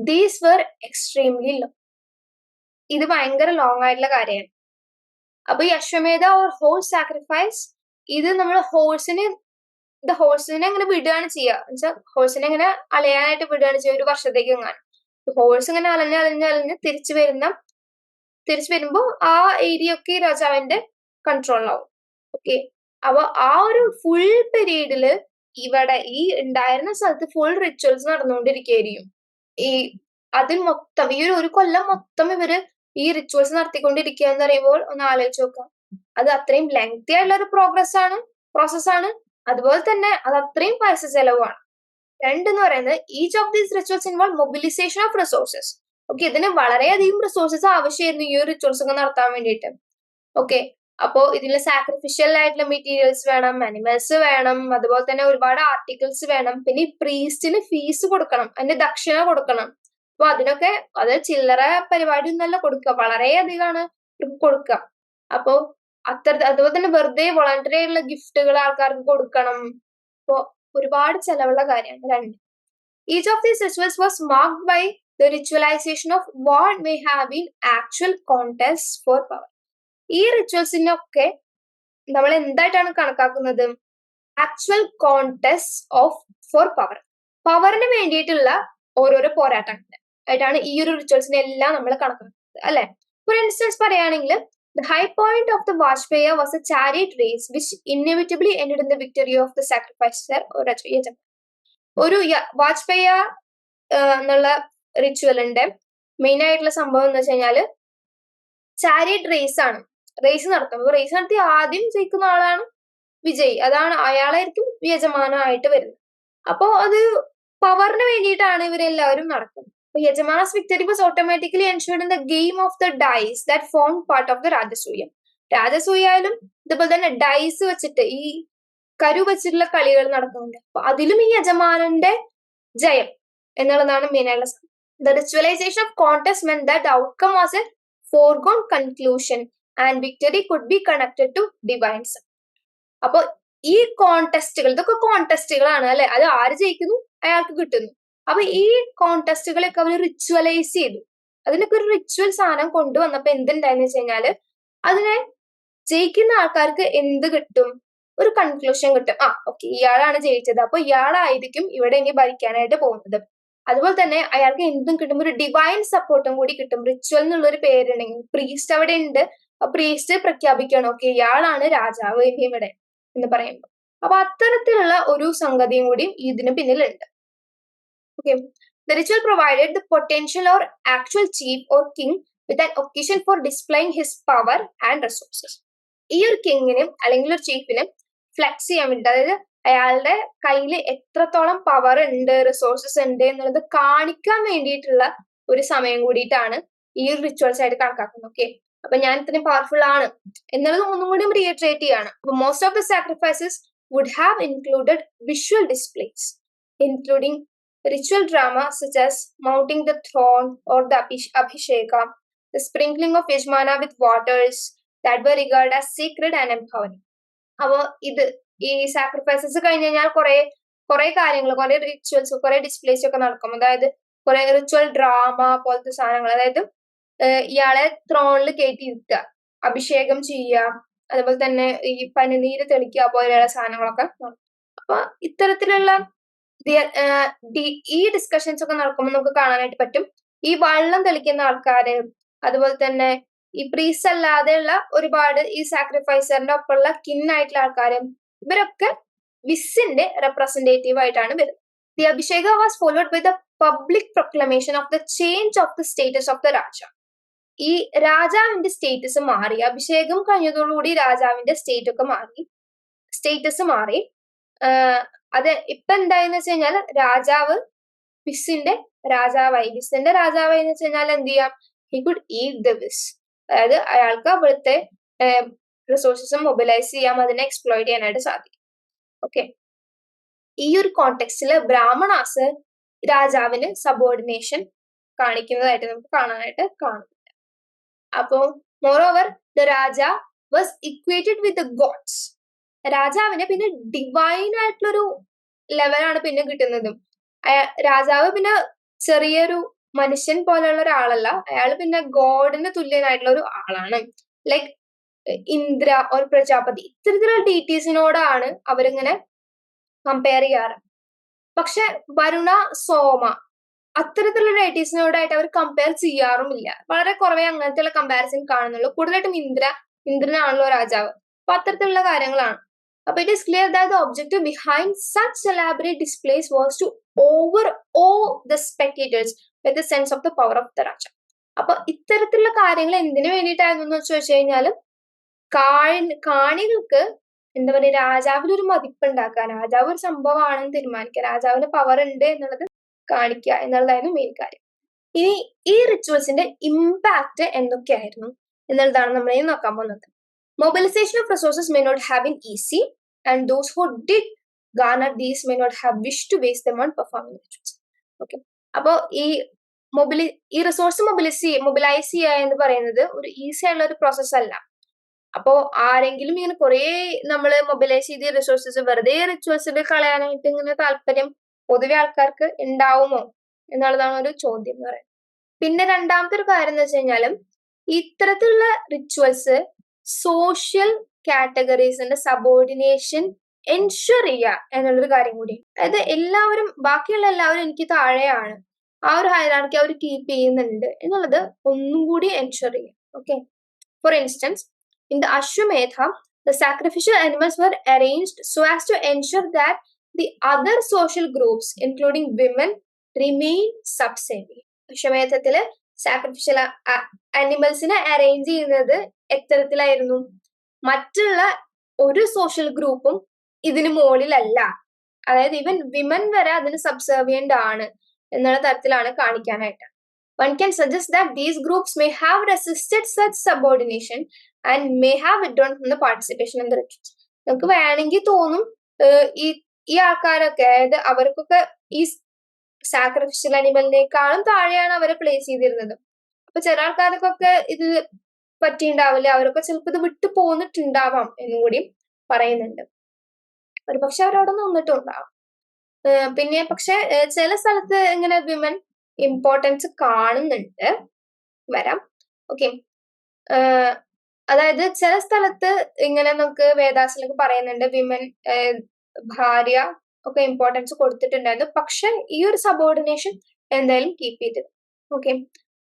These were extremely long. ഇത് ഭയങ്കര ലോങ് ആയിട്ടുള്ള കാര്യമാണ്. അപ്പൊ ഈ അശ്വമേധ ഓർ ഹോഴ്സ് സാക്രിഫൈസ് ഇത് നമ്മൾ ഹോഴ്സിനെ അങ്ങനെ വിടുകയാണ് ചെയ്യുക. എന്നുവെച്ചാൽ ഹോഴ്സിനെ ഇങ്ങനെ അലയാനായിട്ട് വിടുകയാണ് ചെയ്യുക ഒരു വർഷത്തേക്ക് എങ്ങാനും. ഹോഴ്സ് ഇങ്ങനെ അലഞ്ഞ് തിരിച്ചു വരുമ്പോ ആ ഏരിയ ഒക്കെ രാജാവിന്റെ കൺട്രോളിലാവും. ഓക്കെ, അപ്പൊ ആ ഒരു ഫുൾ പീരീഡില് ഇവിടെ ഈ ഉണ്ടായിരുന്ന സ്ഥലത്ത് ഫുൾ റിച്വൽസ് നടന്നുകൊണ്ടിരിക്കുകയായിരിക്കും. അതിൽ മൊത്തം ഈ ഒരു കൊല്ലം മൊത്തം ഇവര് ഈ റിച്വൽസ് നടത്തിക്കൊണ്ടിരിക്കുക എന്ന് പറയുമ്പോൾ ഒന്ന് ആലോചിച്ച് നോക്കാം. അത് അത്രയും ലെങ്തി ആയിട്ടുള്ള ഒരു പ്രോസസ്സാണ്. അതുപോലെ തന്നെ അത് അത്രയും പൈസ ചെലവാണ്. രണ്ടെന്ന് പറയുന്നത് each of these rituals involve mobilisation of resources. Okay, ഇതിന് വളരെയധികം റിസോഴ്സസ് ആവശ്യമായിരുന്നു ഈ ഒരു റിച്വൽസ് ഒക്കെ നടത്താൻ വേണ്ടിയിട്ട്. ഓക്കെ, അപ്പോ ഇതിൽ സാക്രിഫിഷ്യൽ ആയിട്ടുള്ള മെറ്റീരിയൽസ് വേണം, അനിമൽസ് വേണം, അതുപോലെ തന്നെ ഒരുപാട് ആർട്ടിക്കിൾസ് വേണം. പിന്നെ ഈ പ്രീസ്റ്റിന് ഫീസ് കൊടുക്കണം, അതിന്റെ ദക്ഷിണ കൊടുക്കണം. അപ്പൊ അതിനൊക്കെ അത് ചില്ലറ പരിപാടി ഒന്നല്ല കൊടുക്കുക, വളരെയധികമാണ് കൊടുക്കുക. അപ്പോ അതുപോലെ തന്നെ വെറുതെ വോളണ്ടറി ആയിട്ടുള്ള ഗിഫ്റ്റുകൾ ആൾക്കാർക്ക് കൊടുക്കണം. അപ്പോ ഒരുപാട് ചെലവുള്ള കാര്യമാണ്. രണ്ട്, each of these rituals was marked by the ritualisation of what may have been actual contest for power. ഈ റിച്വൽസിനൊക്കെ നമ്മൾ എന്തായിട്ടാണ് കണക്കാക്കുന്നത്? Actual contest for power. പവറിന് വേണ്ടിയിട്ടുള്ള ഓരോരോ പോരാട്ടങ്ങൾ ആയിട്ടാണ് ഈ ഒരു റിച്വൽസിനെ എല്ലാം നമ്മൾ കണക്കാക്കുന്നത്, അല്ലെ? ഫോർ ഇൻസ്റ്റൻസ് പറയുകയാണെങ്കിൽ the high point of the Vajpaya was a chariot race which inevitably ended in the victory of the sacrificer or Yajama. ഒരു വാജ്പേയ എന്നുള്ള റിച്വലിന്റെ മെയിൻ ആയിട്ടുള്ള സംഭവം എന്ന് വെച്ച് കഴിഞ്ഞാല് ചാരിയറ്റ് റേസ് ആണ്. റേസ് നടത്തുമ്പോൾ റേസ് നടത്തി ആദ്യം ജയിക്കുന്ന ആളാണ് വിജയി. അയാളായിരിക്കും യജമാനായിട്ട് വരുന്നത്. അപ്പോ അത് പവറിന് വേണ്ടിയിട്ടാണ് ഇവരെല്ലാവരും നടക്കുന്നത്. Yajamana's victory was automatically ensured in the game of the dice that formed part of the Rajasuya. രാജസൂയായാലും ഇതുപോലെ തന്നെ ഡൈസ് വെച്ചിട്ട് ഈ കരു വെച്ചിട്ടുള്ള കളികൾ നടക്കുന്നുണ്ട്. അപ്പൊ അതിലും ഈ യജമാനന്റെ ജയം എന്നുള്ളതാണ് മെയിൻ ആയിട്ടുള്ള. The ritualization of contest meant that the outcome was a foregone conclusion and victory could be connected to divine sun. അപ്പൊ ഈ കോൺടെസ്റ്റുകൾ, ഇതൊക്കെ കോൺടെസ്റ്റുകളാണ് അല്ലെ? അത് ആര് ജയിക്കുന്നു അയാൾക്ക് കിട്ടുന്നു. അപ്പൊ ഈ കോൺടെസ്റ്റുകളൊക്കെ അവർ റിച്വലൈസ് ചെയ്തു. അതിനൊക്കെ ഒരു റിച്വൽ സാധനം കൊണ്ടുവന്നപ്പോ എന്തുണ്ടായെന്ന് വെച്ച് കഴിഞ്ഞാല് അതിനെ ജയിക്കുന്ന ആൾക്കാർക്ക് എന്ത് കിട്ടും? ഒരു കൺക്ലൂഷൻ കിട്ടും. ഓക്കെ, ഇയാളാണ് ജയിച്ചത്, അപ്പൊ ഇയാളായിരിക്കും ഇവിടെ ഇനി ഭരിക്കാനായിട്ട് പോകുന്നത്. അതുപോലെ തന്നെ അയാൾക്ക് എന്തും കിട്ടും, ഒരു ഡിവൈൻ സപ്പോർട്ടും കൂടി കിട്ടും. റിച്വൽ എന്നുള്ളൊരു പേരുണ്ടെങ്കിൽ പ്രീസ്റ്റ് അവിടെ ഉണ്ട്, പ്രീസ്റ്റ് പ്രഖ്യാപിക്കണം ഓക്കെ ഇയാളാണ് രാജാവ് ഇനി ഇവിടെ എന്ന് പറയുമ്പോൾ. അപ്പൊ അത്തരത്തിലുള്ള ഒരു സംഗതിയും കൂടി ഇതിന് പിന്നിലുണ്ട്. Okay, the ritual provided the potential or actual chief or king with an occasion for displaying his power and resources. ഈ ഒരു കിങ്ങിനും അല്ലെങ്കിൽ ഒരു ചീഫിനും ഫ്ലെക്സ് ചെയ്യാൻ വേണ്ടി, അതായത് അയാളുടെ കയ്യിൽ എത്രത്തോളം പവർ ഉണ്ട്, റിസോഴ്സസ് ഉണ്ട് എന്നുള്ളത് കാണിക്കാൻ വേണ്ടിയിട്ടുള്ള ഒരു സമയം കൂടിയിട്ടാണ് ഈ ഒരു റിച്വൽസ് ആയിട്ട് കണക്കാക്കുന്നത്. ഓക്കെ, അപ്പൊ ഞാൻ ഇത്രയും പവർഫുൾ ആണ് എന്നുള്ളത് ഒന്നും കൂടി റീഇറ്ററേറ്റ് ചെയ്യാണ്. അപ്പൊ most of the sacrifices would have included visual displays including ritual drama such as mounting the throne or the abhisheka, the sprinkling of Yajmana with waters that were regarded as sacred and empowering. അപ്പോൾ ഈ sacrifices കഴിഞ്ഞ് കഴിഞ്ഞാൽ കുറെ കുറെ കാര്യങ്ങൾ, കുറെ rituals, കുറെ displace ഒക്കെ നടക്കും. അതായത് കുറെ റിച്വൽ ഡ്രാമ പോലത്തെ സാധനങ്ങൾ. അതായത് ഇയാളെ ത്രോണിൽ കയറ്റി ഇരുത്തുക, അഭിഷേകം ചെയ്യുക, അതുപോലെ തന്നെ ഈ പനിനീര് തെളിക്കുക പോലെയുള്ള സാധനങ്ങളൊക്കെ നടക്കും. അപ്പൊ ഇത്തരത്തിലുള്ള ഈ ഡിസ്കഷൻസ് ഒക്കെ നടക്കുമ്പോൾ നമുക്ക് കാണാനായിട്ട് പറ്റും ഈ വള്ളം തെളിക്കുന്ന ആൾക്കാര്, അതുപോലെ തന്നെ ഈ പ്രീസ് അല്ലാതെയുള്ള ഒരുപാട് ഈ സാക്രിഫൈസറിന്റെ ഒപ്പമുള്ള കിന്നായിട്ടുള്ള ആൾക്കാരും ഇവരൊക്കെ വിസിന്റെ റെപ്രസെന്റേറ്റീവ് ആയിട്ടാണ് വരുന്നത്. The abhisheka was followed by the public proclamation of the change of the status of the raja. ഈ രാജാവിന്റെ സ്റ്റേറ്റസ് മാറി, അഭിഷേകം കഴിഞ്ഞതോടുകൂടി രാജാവിന്റെ സ്റ്റേറ്റസ് മാറി. അത് ഇപ്പൊ എന്തായെന്ന് വെച്ച് കഴിഞ്ഞാൽ രാജാവ് വിസിന്റെ രാജാവായി. വിസിന്റെ രാജാവായി എന്ന് വെച്ച് കഴിഞ്ഞാൽ എന്ത് ചെയ്യാം, ഹി കുഡ് ഈറ്റ് ദ വിസ്. അതായത് അയാൾക്ക് അവിടുത്തെ റിസോഴ്സസ് മൊബിലൈസ് ചെയ്യാം, അതിനെ എക്സ്പ്ലോയിറ്റ് ചെയ്യാനായിട്ട് സാധിക്കും. ഓക്കെ, ഈ ഒരു കോണ്ടെക്സ്റ്റില് ബ്രാഹ്മണാസ് രാജാവിന് സബോർഡിനേഷൻ കാണിക്കുന്നതായിട്ട് നമുക്ക് കാണാനായിട്ട് കാണുന്നുണ്ട്. അപ്പോ moreover the raja was equated with the gods. രാജാവിന് പിന്നെ ഡിവൈൻ ആയിട്ടുള്ളൊരു ലെവലാണ് പിന്നെ കിട്ടുന്നതും. രാജാവ് പിന്നെ ചെറിയൊരു മനുഷ്യൻ പോലെയുള്ള ഒരാളല്ല, അയാൾ പിന്നെ ഗോഡിന് തുല്യനായിട്ടുള്ള ഒരു ആളാണ്. ലൈക്ക് ഇന്ദ്ര ഓർ പ്രജാപതി, ഇത്തരത്തിലുള്ള ഡീറ്റീസിനോടാണ് അവരിങ്ങനെ കമ്പയർ ചെയ്യാറ്. പക്ഷെ വരുണ, സോമ അത്തരത്തിലുള്ള ഡൈറ്റീസിനോടായിട്ട് അവർ കമ്പയർ ചെയ്യാറുമില്ല. വളരെ കുറവേ അങ്ങനത്തെയുള്ള കമ്പാരിസൺ കാണുന്നുള്ളൂ. കൂടുതലായിട്ടും ഇന്ദ്രനാണല്ലോ രാജാവ്. അപ്പൊ അത്തരത്തിലുള്ള കാര്യങ്ങളാണ്. അപ്പൊ it is clear that the objective behind such elaborate displays was to overawe the spectators with the sense of the power of the raja. അപ്പൊ ഇത്തരത്തിലുള്ള കാര്യങ്ങൾ എന്തിനു വേണ്ടിയിട്ടായിരുന്നു എന്ന് ചോദിച്ചു കഴിഞ്ഞാലും കാണികൾക്ക് എന്താ പറയുക, രാജാവിനൊരു മതിപ്പുണ്ടാക്കാൻ, രാജാവ് ഒരു സംഭവമാണെന്ന് തീരുമാനിക്കുക, രാജാവിന് പവർ ഉണ്ട് എന്നുള്ളത് കാണിക്കുക എന്നുള്ളതായിരുന്നു മെയിൻ കാര്യം. ഇനി ഈ റിച്വൽസിന്റെ ഇമ്പാക്ട് എന്തൊക്കെയായിരുന്നു എന്നുള്ളതാണ് നമ്മൾ ഇനി നോക്കാൻ പോകുന്നത്. Mobilisation of resources may not have been easy and those who did garner these may not have wish to waste them on performing rituals. Okay, അപ്പോ ഈ റിസോഴ്സ് മൊബിലൈസ് ചെയ്യുക എന്ന് പറയുന്നത് ഒരു ഈസി ആയിട്ടുള്ള ഒരു പ്രോസസ് അല്ല. അപ്പോ ആരെങ്കിലും ഇങ്ങനെ കുറെ നമ്മൾ മൊബിലൈസ് ചെയ്ത റിസോഴ്സസ് വെറുതെ റിച്വൽസിൽ കളയാനായിട്ട് ഇങ്ങനെ താല്പര്യം പൊതുവെ ആൾക്കാർക്ക് ഉണ്ടാവുമോ എന്നുള്ളതാണ് ഒരു ചോദ്യം എന്ന് പറയുന്നത്. പിന്നെ രണ്ടാമത്തെ ഒരു കാര്യം എന്ന് വെച്ച് കഴിഞ്ഞാലും ഇത്തരത്തിലുള്ള റിച്വൽസ് സോഷ്യൽ കാറ്റഗറീസിന്റെ സബോർഡിനേഷൻ എൻഷുർ ചെയ്യുക എന്നുള്ളൊരു കാര്യം കൂടി. അതായത് എല്ലാവരും, ബാക്കിയുള്ള എല്ലാവരും എനിക്ക് താഴെയാണ്, ആ ഒരു ഹൈറാർക്കി അവർ കീപ്പ് ചെയ്യുന്നുണ്ട് എന്നുള്ളത് ഒന്നും കൂടി എൻഷുർ ചെയ്യുക. Okay, for instance in the Ashwamedha, the sacrificial animals were arranged so as to ensure that the other social groups, including women, remain subservient. അശ്വമേധത്തില് സാക്രിഫിഷ്യൽ ആനിമൽസിനെ അറേഞ്ച് ചെയ്യുന്നത് എത്തരത്തിലായിരുന്നു, മറ്റുള്ള ഒരു സോഷ്യൽ ഗ്രൂപ്പും ഇതിന് മുകളിലല്ല, അതായത് ഈവൻ വിമൻ വരെ അതിന് സബ്സർവിയന്റ് ആണ് എന്നുള്ള തരത്തിലാണ് കാണിക്കാനായിട്ട്. One can suggest that these groups may have resisted such subordination and may have withdrawn from the participation in the rituals. നമുക്ക് വേണമെങ്കിൽ തോന്നും ഈ ആൾക്കാരൊക്കെ, അതായത് അവർക്കൊക്കെ ഈ സാക്രിഫിഷ്യൽ അനിമലിനേക്കാളും താഴെയാണ് അവരെ പ്ലേസ് ചെയ്തിരുന്നത്. അപ്പൊ ചില ആൾക്കാർക്കൊക്കെ ഇത് പറ്റിയിട്ടുണ്ടാവില്ല, അവരൊക്കെ ചിലപ്പോൾ ഇത് വിട്ടു പോന്നിട്ടുണ്ടാവാം എന്നുകൂടി പറയുന്നുണ്ട്. ഒരു പക്ഷെ അവരവിടെ നിന്നിട്ടുണ്ടാവാം. പിന്നെ പക്ഷെ ചില സ്ഥലത്ത് ഇങ്ങനെ വിമൻ ഇമ്പോർട്ടൻസ് കാണുന്നുണ്ട് വരാം. ഓക്കെ, അതായത് ചില സ്ഥലത്ത് ഇങ്ങനെ നമുക്ക് വേദാസിലൊക്കെ പറയുന്നുണ്ട് വിമൻ, ഭാര്യ ഒക്കെ ഇമ്പോർട്ടൻസ് കൊടുത്തിട്ടുണ്ടായിരുന്നു. പക്ഷെ ഈ ഒരു സബോർഡിനേഷൻ എന്തായാലും കീപ്പ് ചെയ്തത്. Okay,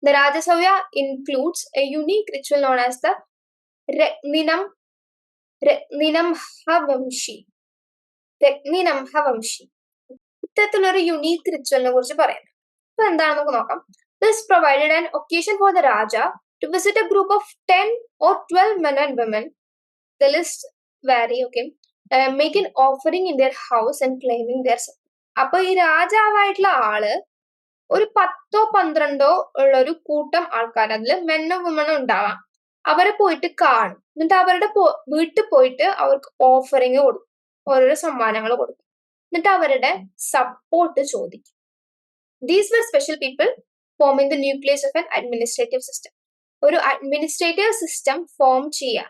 the rajasuya includes a unique ritual known as the ratninam havimshi. ഇത്തരത്തിലൊരു യുണീക് റിച്വലിനെ കുറിച്ച് പറയുന്നത് അപ്പൊ എന്താണെന്ന് നമുക്ക് നോക്കാം. This provided an occasion for the Raja to visit a group of 10 or 12 men and women. The list vary, okay. Make an offering in their house and claiming their support. അപ്പൊ ഈ രാജാവായിട്ടുള്ള ആള് ഒരു 10ഓ 12ഓ ഉള്ള ഒരു കൂട്ടം ആൾക്കാർ, അതില് മെന്നോ വുമണോ ഉണ്ടാവാം, അവരെ പോയിട്ട് കാണും. എന്നിട്ട് അവരുടെ വീട്ടിൽ പോയിട്ട് അവർക്ക് ഓഫറിങ് കൊടുക്കും, ഓരോരോ സമ്മാനങ്ങൾ കൊടുക്കും. എന്നിട്ട് അവരുടെ സപ്പോർട്ട് ചോദിക്കും. These were special people forming the nucleus of an administrative system. ഒരു അഡ്മിനിസ്ട്രേറ്റീവ് സിസ്റ്റം ഫോം ചെയ്യുക,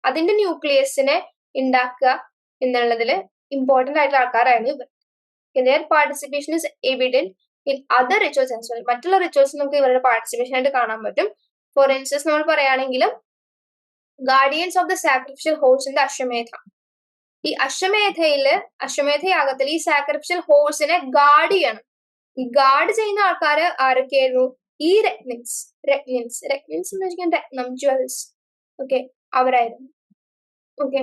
അതിന്റെ ന്യൂക്ലിയസിനെ ഉണ്ടാക്കുക എന്നുള്ളതിൽ ഇമ്പോർട്ടന്റ് ആയിട്ടുള്ള ആൾക്കാരായിരുന്നു ഇവർ. their participation is evident in other rituals as well. മറ്റുള്ള റിച്വൽസ് നമുക്ക് ഇവരുടെ പാർട്ടിസിപ്പേഷൻ ആയിട്ട് കാണാൻ പറ്റും. ഫോർ ഇൻസ്റ്റൻസ് നമ്മൾ പറയുകയാണെങ്കിലും guardians of the sacrificial horse in the ashvamedha. ഈ അശ്വമേധ യാഗത്തിൽ ഈ സാക്രിഫിഷ്യൽ ഹോഴ്സിനെ ഗാർഡ് ചെയ്യണം. ഈ ഗാർഡ് ചെയ്യുന്ന ആൾക്കാർ ആരൊക്കെയായിരുന്നു? ഈ രത്നിൻസ് എന്ന് വെച്ചാൽ രത്നം, ജ്വൽസ്, ഓക്കെ, അവരായിരുന്നു. ഓക്കെ,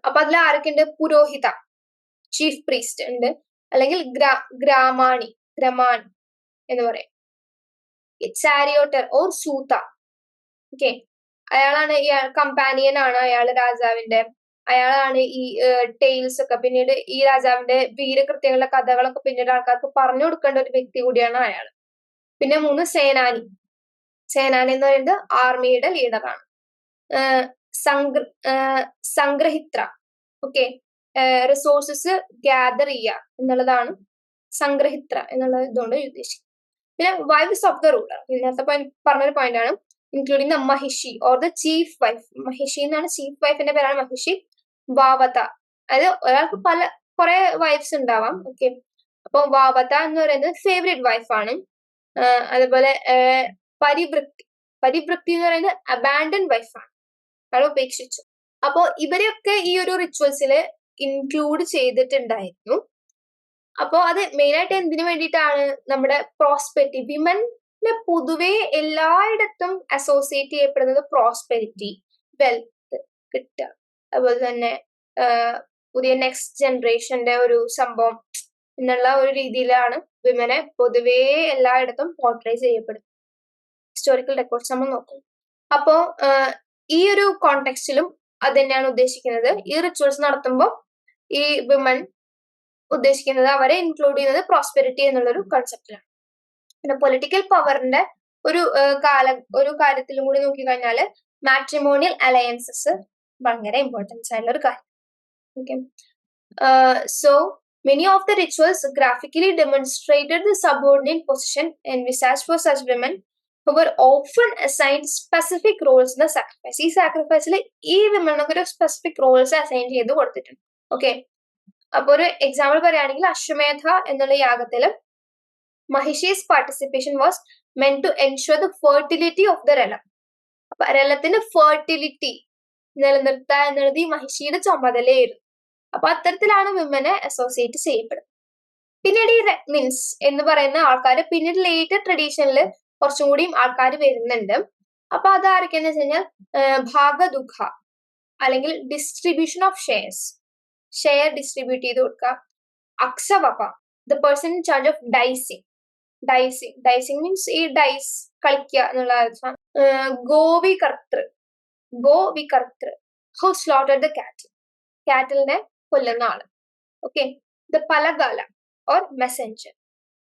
അപ്പൊ അതിൽ ആരൊക്കെ ഉണ്ട്? പുരോഹിത, ചീഫ് പ്രീസ്റ്റ് ഉണ്ട്, അല്ലെങ്കിൽ ഗ്രമാണി എന്ന് പറയാം. ചാരിയോട്ടർ ഓർ സൂത, ഓക്കെ, അയാളാണ് കമ്പാനിയൻ ആണ് അയാള് രാജാവിന്റെ. അയാളാണ് ഈ ടെയിൽസ് ഒക്കെ പിന്നീട് ഈ രാജാവിന്റെ വീരകൃത്യങ്ങളുടെ കഥകളൊക്കെ പിന്നീട് ആൾക്കാർക്ക് പറഞ്ഞു കൊടുക്കേണ്ട ഒരു വ്യക്തി കൂടിയാണ് അയാൾ. പിന്നെ 3 സേനാനി എന്ന് പറയുന്നത് ആർമിയുടെ ലീഡറാണ്. സംഗ്രഹിത്ര, ഓക്കെ, റിസോഴ്സസ് ഗ്യാദർ ചെയ്യുക എന്നുള്ളതാണ് സംഗ്രഹിത്ര എന്നുള്ള ഇതുകൊണ്ട് ഉദ്ദേശിക്കുന്നത്. പിന്നെ വൈഫ്സ് ഓഫ് ദ റൂളർ, നേരത്തെ പറഞ്ഞൊരു പോയിന്റ് ആണ്, including the Mahishi or the chief wife. Mahishi എന്നാണ് ചീഫ് വൈഫിന്റെ പേരാണ് മഹിഷി. വാവത, അതായത് ഒരാൾക്ക് കുറെ വൈഫ്സ് ഉണ്ടാവാം. ഓക്കെ, അപ്പൊ വാവത എന്ന് പറയുന്നത് ഫേവറേറ്റ് വൈഫാണ്. അതുപോലെ പരിവൃത്തി എന്ന് പറയുന്നത് അബാൻഡൻ വൈഫാണ്, അയാൾ ഉപേക്ഷിച്ചു. അപ്പോ ഇവരെയൊക്കെ ഈ ഒരു റിച്വൽസിൽ ഇൻക്ലൂഡ് ചെയ്തിട്ടുണ്ടായിരുന്നു. അപ്പോ അത് മെയിൻ ആയിട്ട് എന്തിനു വേണ്ടിയിട്ടാണ്? നമ്മുടെ പ്രോസ്പെരിറ്റി, വിമന്റെ പൊതുവെ എല്ലായിടത്തും അസോസിയേറ്റ് ചെയ്യപ്പെടുന്നത് പ്രോസ്പെരിറ്റി, വെൽത്ത് കിട്ടുക, അതുപോലെ തന്നെ പുതിയ നെക്സ്റ്റ് ജനറേഷന്റെ ഒരു സംഭവം എന്നുള്ള ഒരു രീതിയിലാണ് വിമനെ പൊതുവേ എല്ലായിടത്തും പോർട്രേ ചെയ്യപ്പെടുന്നത്. ഹിസ്റ്റോറിക്കൽ റെക്കോർഡ്സ് നമ്മൾ നോക്കും. അപ്പോ ഈ ഒരു കോണ്ടെക്സ്റ്റിലും അത് തന്നെയാണ് ഉദ്ദേശിക്കുന്നത്. ഈ റിച്വൽസ് നടത്തുമ്പോൾ ഈ വിമൻ ഉദ്ദേശിക്കുന്നത് അവരെ ഇൻക്ലൂഡ് ചെയ്യുന്നത് പ്രോസ്പെരിറ്റി എന്നുള്ളൊരു കൺസെപ്റ്റിലാണ്. പിന്നെ പൊളിറ്റിക്കൽ പവറിന്റെ ഒരു കാര്യത്തിലും കൂടി നോക്കിക്കഴിഞ്ഞാല് മാട്രിമോണിയൽ അലയൻസസ് ഭയങ്കര ഇമ്പോർട്ടൻസ് ആയിട്ടുള്ള ഒരു കാര്യം. Okay, so many of the rituals graphically demonstrated the subordinate position envisaged for such women who were often assigned specific roles in the sacrifice. ഈ സാക്രിഫൈസിൽ ഈ വിമനൊക്കെ ഒരു സ്പെസിഫിക് റോൾസ് അസൈൻ ചെയ്ത് കൊടുത്തിട്ടുണ്ട്. ഓക്കെ, അപ്പൊ ഒരു എക്സാമ്പിൾ പറയുകയാണെങ്കിൽ അശ്വമേധ എന്നുള്ള യാഗത്തില് mahishi's participation was meant to ensure the fertility of the realm. അപ്പൊ രലത്തിന്റെ ഫെർട്ടിലിറ്റി നിലനിർത്തുക എന്നുള്ളത് ഈ മഹിഷിയുടെ ചുമതലയായിരുന്നു. അപ്പൊ അത്തരത്തിലാണ് വിമനെ അസോസിയേറ്റ് ചെയ്യപ്പെടുന്നത്. പിന്നീട് ഈ രത്നിൻസ് എന്ന് പറയുന്ന ആൾക്കാർ പിന്നീട് ലേറ്റർ ട്രഡീഷനിൽ കുറച്ചും കൂടിയും ആൾക്കാർ വരുന്നുണ്ട്. അപ്പൊ അതാരൊക്കെയെന്ന് വെച്ച് കഴിഞ്ഞാൽ ഭാഗദുഃഖ, അല്ലെങ്കിൽ ഡിസ്ട്രിബ്യൂഷൻ ഓഫ് ഷെയർ ഡിസ്ട്രിബ്യൂട്ട് ചെയ്ത് കൊടുക്കുക. Akshavapa, the person in charge of dicing means ഈ ഡൈസ് കളിക്കുക എന്നുള്ള അർത്ഥം. ഗോവികർത്തൃ ഹു സ്ലോട്ടർഡ് ദ കാറ്റലിനെ കൊല്ലുന്ന ആള്. Okay, the palagala or messenger.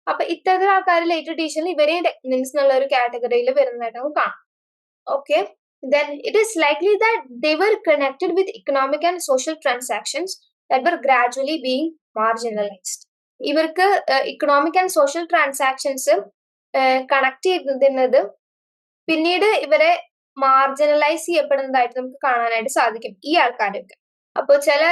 അപ്പൊ ഇത്തരത്തിൽ ആൾക്കാർ ലേറ്റർ ട്രഡീഷനിൽ ഇവരെയും രത്നിൻസ് എന്നുള്ള ഒരു കാറ്റഗറിയിൽ വരുന്നതായിട്ട് നമുക്ക് കാണാം. Okay, then it is likely that they were connected with economic and social transactions that were gradually being marginalized. ഇവർക്ക് economic and social transactions connect ചെയ്യുന്നത് പിന്നീട് ഇവരെ മാർജിനലൈസ് ചെയ്യപ്പെടുന്നതായിട്ട് നമുക്ക് കാണാനായിട്ട് സാധിക്കും ഈ ആൾക്കാരൊക്കെ. അപ്പൊ ചില